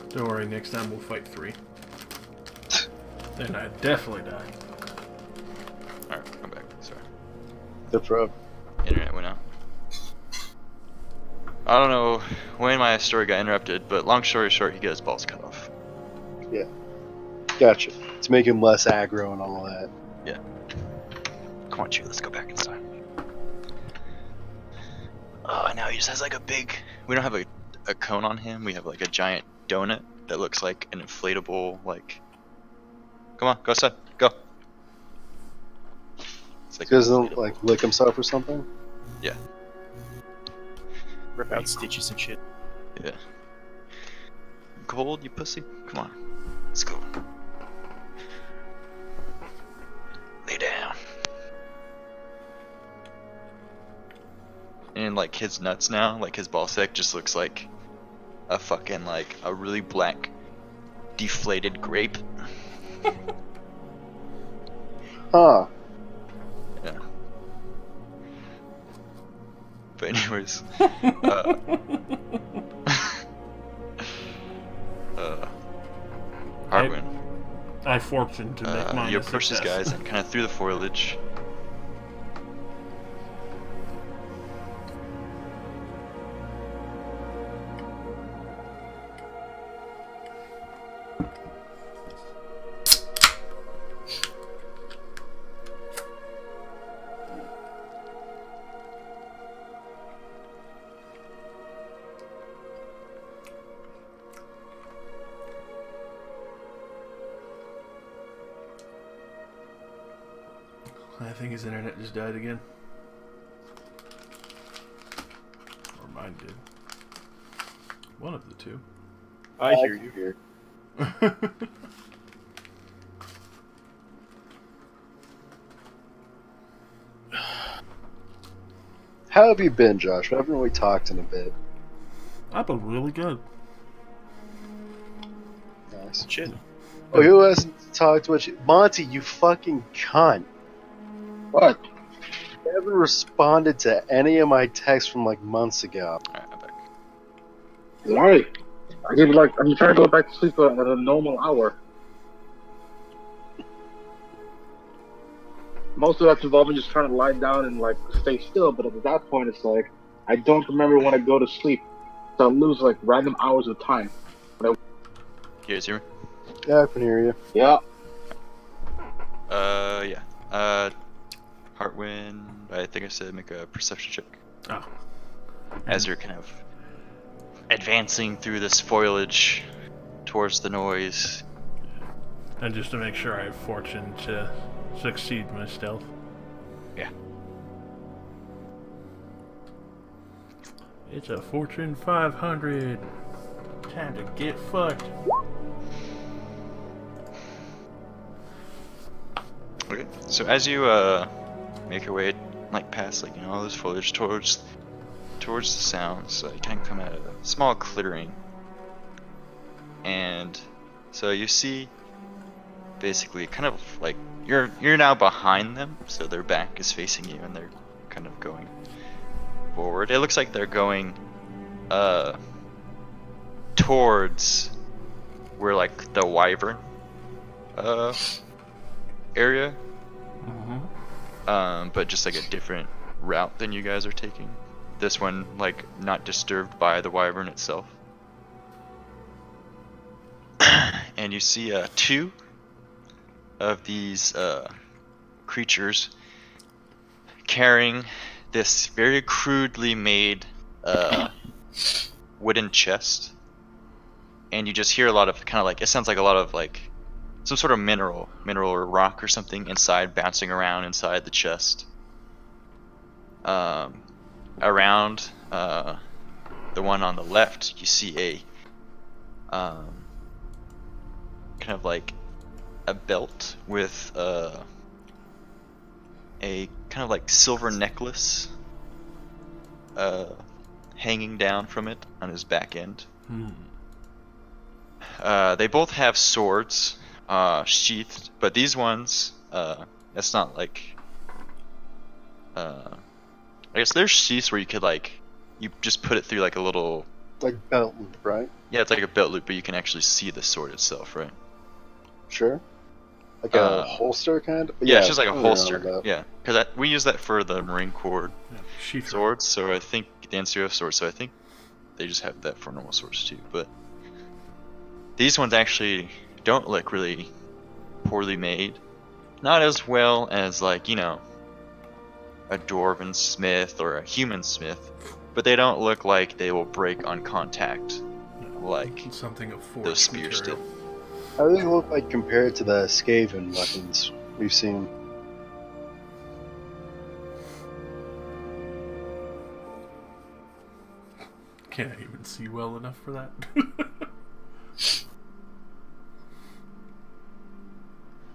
Don't worry, next time we'll fight 3. And I definitely die. Alright, I'm back. Sorry. The pro. Internet went out. I don't know when my story got interrupted, but long story short, he got his balls cut off. Yeah. Gotcha. To make him less aggro and all that. Yeah. Come on, Chewie, let's go back inside. Oh, now he just has like a big... We don't have a cone on him, we have like a giant donut that looks like an inflatable, like... Come on, go outside, go! It's like He doesn't like lick himself or something? Yeah. Rip out stitches and shit. Yeah. Cold, you pussy? Come on. Let's go. Lay down. And like his nuts now, like his ball sack just looks like a fucking like a really black deflated grape. Huh. Yeah. But anyways, Harwin, I fortune to make mine you a approach these success. guys and kind of through the foliage. I think his internet just died again. Or mine did. One of the two. I hear you. Here. How have you been, Josh? We haven't really talked in a bit. I've been really good. Nice. Shit. Oh, who hasn't talked much? Monty, you fucking cunt. What? You haven't responded to any of my texts from like months ago. Alright, I'm back. Why? I give like I'm trying to go back to sleep at a normal hour. Most of that's involving just trying to lie down and like stay still. But at that point, it's like I don't remember when I go to sleep, so I lose like random hours of time. You guys hear me? Yeah, I can hear you. Yeah. Yeah. Heartwind, I think I said make a perception check. Oh. As you're kind of advancing through this foliage towards the noise. And just to make sure I have fortune to succeed my stealth. Yeah. It's a fortune 500. Time to get fucked. Okay. So as you make your way like past like all this foliage towards the sounds, you kind of come at a small clearing, and so you see basically kind of like you're now behind them, so their back is facing you and they're kind of going forward. It looks like they're going towards where like the wyvern area, but just like a different route than you guys are taking. This one like not disturbed by the wyvern itself. And you see two of these creatures carrying this very crudely made wooden chest, and you just hear a lot of kind of like, it sounds like a lot of like some sort of mineral or rock or something inside bouncing around inside the chest. Around the one on the left, you see a kind of like a belt with a kind of like silver necklace hanging down from it on his back end. They both have swords sheathed, but these ones, that's not like I guess there's sheaths where you could like, you just put it through like a little, Like belt loop, right? yeah, it's like a belt loop, but you can actually see the sword itself, right? Sure. Like a holster kind of? Yeah, it's just like a I don't know holster. about that. Yeah, because we use that for the Marine Corps Sheath swords, so I think the NCOF swords, so I think they just have that for normal swords too. But these ones actually don't look really poorly made. Not as well as like, you know, a dwarven smith or a human smith, but they don't look like they will break on contact like something of forged those spears material. did. How do they look like compared to the Skaven weapons we've seen? Can't even see well enough for that.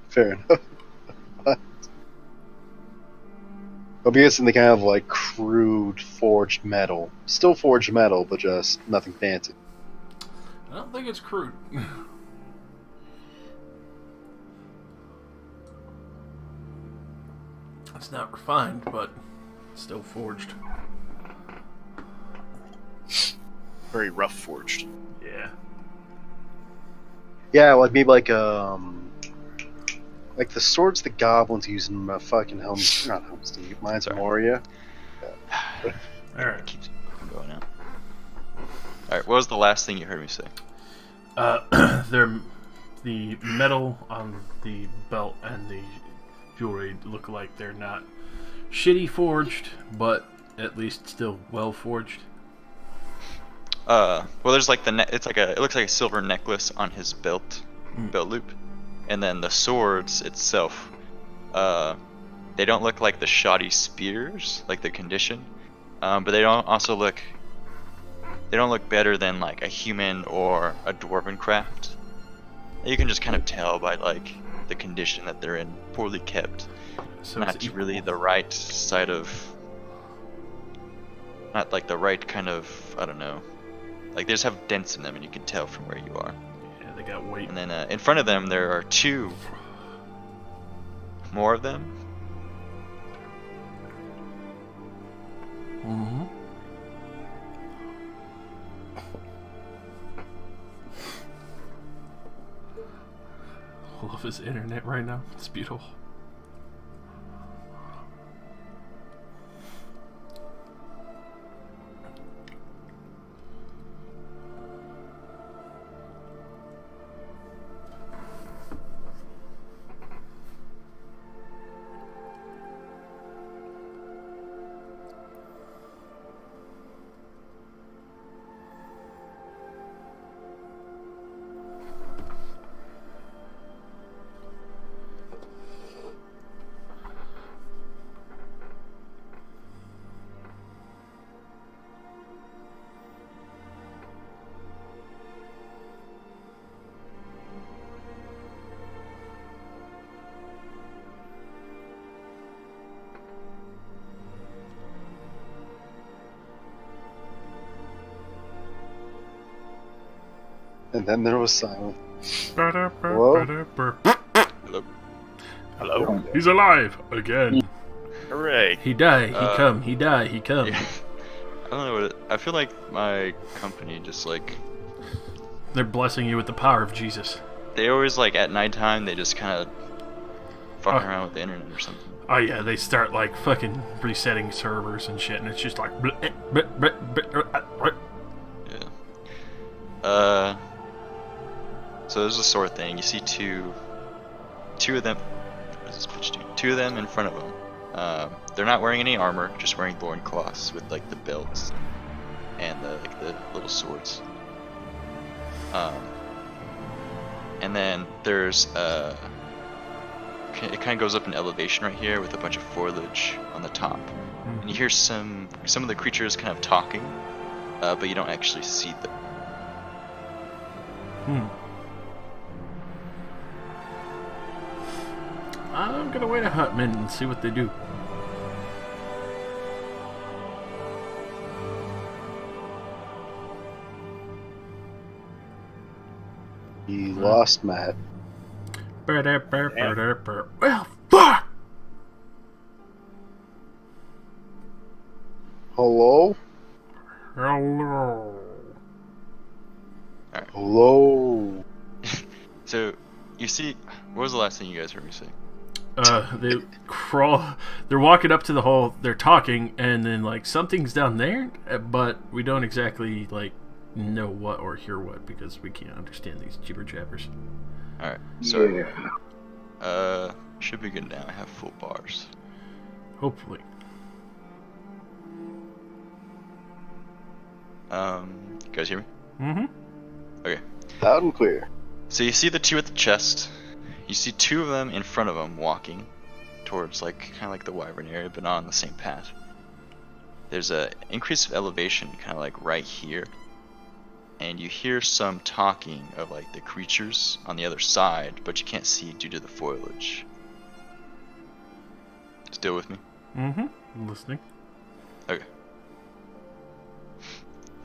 Fair enough. I'm guessing they kind of like crude forged metal. Still forged metal, but just nothing fancy. I don't think it's crude. It's not refined, but still forged. Very rough forged. Yeah. Yeah, like maybe like the swords the goblins use in fucking Helm's, not Helm's Deep, mine's Sorry. Moria. Alright. Keeps going out. Alright, what was the last thing you heard me say? They're the metal on the belt and the jewelry look like they're not shitty forged, but at least still well forged. Well, there's like it looks like a silver necklace on his belt loop, and then the swords itself, they don't look like the shoddy spears, like the condition, but they don't look better than like a human or a dwarven craft. You can just kind of tell by like the condition that they're in, poorly kept, So not it's really the right side of, not like the right kind of, I don't know. Like, they just have dents in them, and you can tell from where you are. Yeah, they got weight. And then in front of them, there are two more of them. I love his internet right now. It's beautiful. And then there was silence. Hello? Hello? He's alive again. Hooray. He die. He Uh, come. He die. He come. Yeah. I don't know what I feel like my company just like They're blessing you with the power of Jesus. they always like at nighttime they just kind of fucking Oh. around with the internet or something. Oh yeah, they start like fucking resetting servers and shit, and it's just like. Bleh, bleh, bleh, bleh, bleh. Yeah. So there's a sword thing. You see two of them. What does this bitch do? Two of them in front of them. They're not wearing any armor, just wearing loincloths with like the belts and the little swords. And then there's it kind of goes up in elevation right here with a bunch of foliage on the top, and you hear some of the creatures kind of talking, but you don't actually see them. I'm gonna wait a hot minute and see what they do. You lost Matt. Well, fuck! Hello? Hello. Hello? So you see, what was the last thing you guys heard me say? They crawl. They're walking up to the hole. They're talking, and then like something's down there, but we don't exactly like know what or hear what because we can't understand these jibber jabbers. All right. So Yeah. should be good now. I have full bars. Hopefully. You guys hear me? Mm-hmm. Okay. Loud and clear. So you see the two at the chest. You see two of them in front of them walking towards like kind of like the wyvern area, but not on the same path. There's a increase of elevation kind of like right here, and you hear some talking of like the creatures on the other side, but you can't see due to the foliage. Still with me? Mm-hmm. I'm listening. Okay.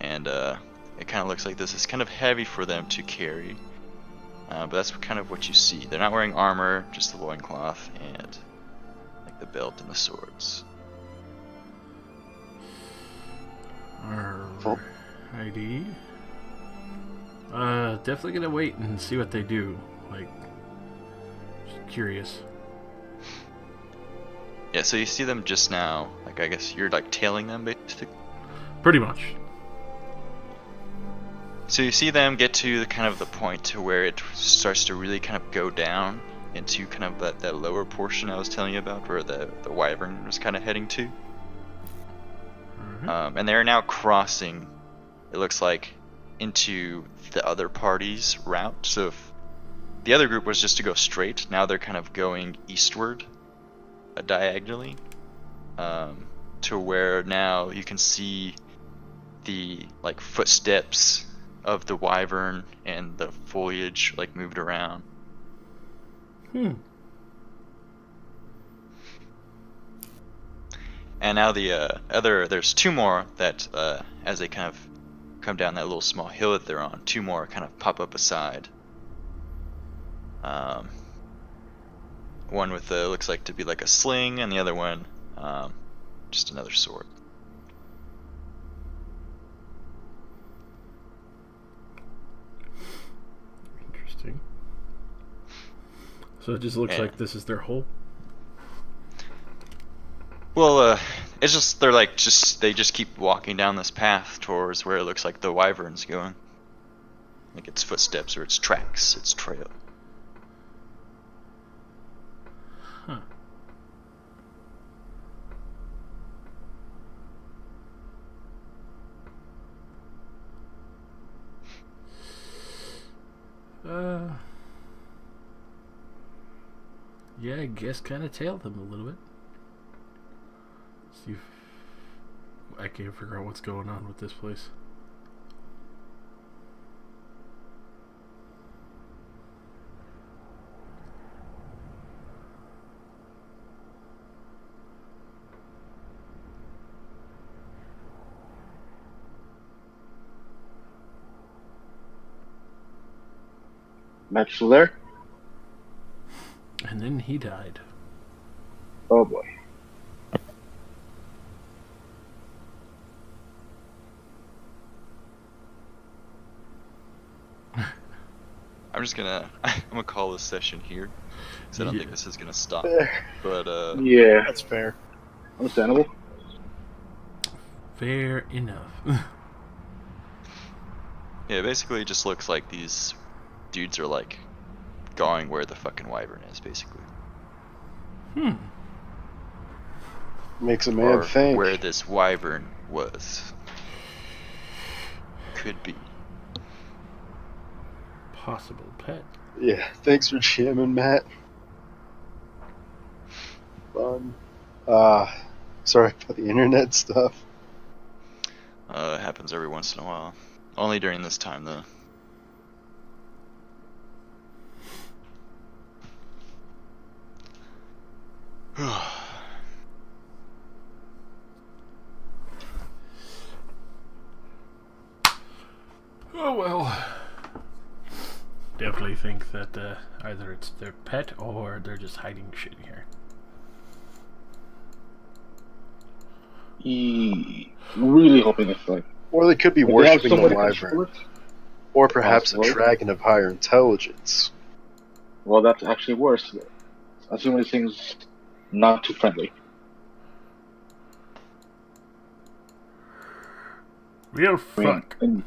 And it kind of looks like this is kind of heavy for them to carry. But that's kind of what you see. They're not wearing armor, just the loincloth and like the belt and the swords. Alrighty. Definitely gonna wait and see what they do. Like, just curious. Yeah, so you see them just now. Like I guess you're like tailing them basically. Pretty much. So you see them get to kind of the point to where it starts to really kind of go down into kind of that lower portion I was telling you about, where the wyvern was kind of heading to. Mm-hmm. And they're now crossing, it looks like, into the other party's route. So if the other group was just to go straight, now they're kind of going eastward, diagonally, to where now you can see the like footsteps of the wyvern and the foliage like moved around. And now the there's two more that as they kind of come down that little small hill that they're on, two more kind of pop up aside. One with looks like to be like a sling, and the other one just another sword. Interesting. So it just looks Yeah. like this is their hole. Well, it's just they're like they just keep walking down this path towards where it looks like the wyvern's going. Like its footsteps or its tracks, its trail. Huh. Yeah, I guess kind of tail them a little bit. See if I can't figure out what's going on with this place. Matt's still there? And then he died. Oh boy. I'm just gonna I'm gonna call this session here because I don't Yeah. think this is gonna stop. There. But Yeah, That's fair. understandable. Fair enough. yeah, basically it just looks like these dudes are like going where the fucking wyvern is, basically. Makes a man Or think. where this wyvern was. Could be. Possible pet. Yeah, thanks for jamming, Matt. Fun. Sorry about the internet stuff. It happens every once in a while. Only during this time, though. Oh well. Definitely think that either it's their pet or they're just hiding shit here. Really hoping it's like. Or they could be if they have worshipping the somebody wyvern. control it, Or perhaps a Possibly. dragon of higher intelligence. well, that's actually worse. Assuming this thing's not too friendly. Real I mean, fuck. and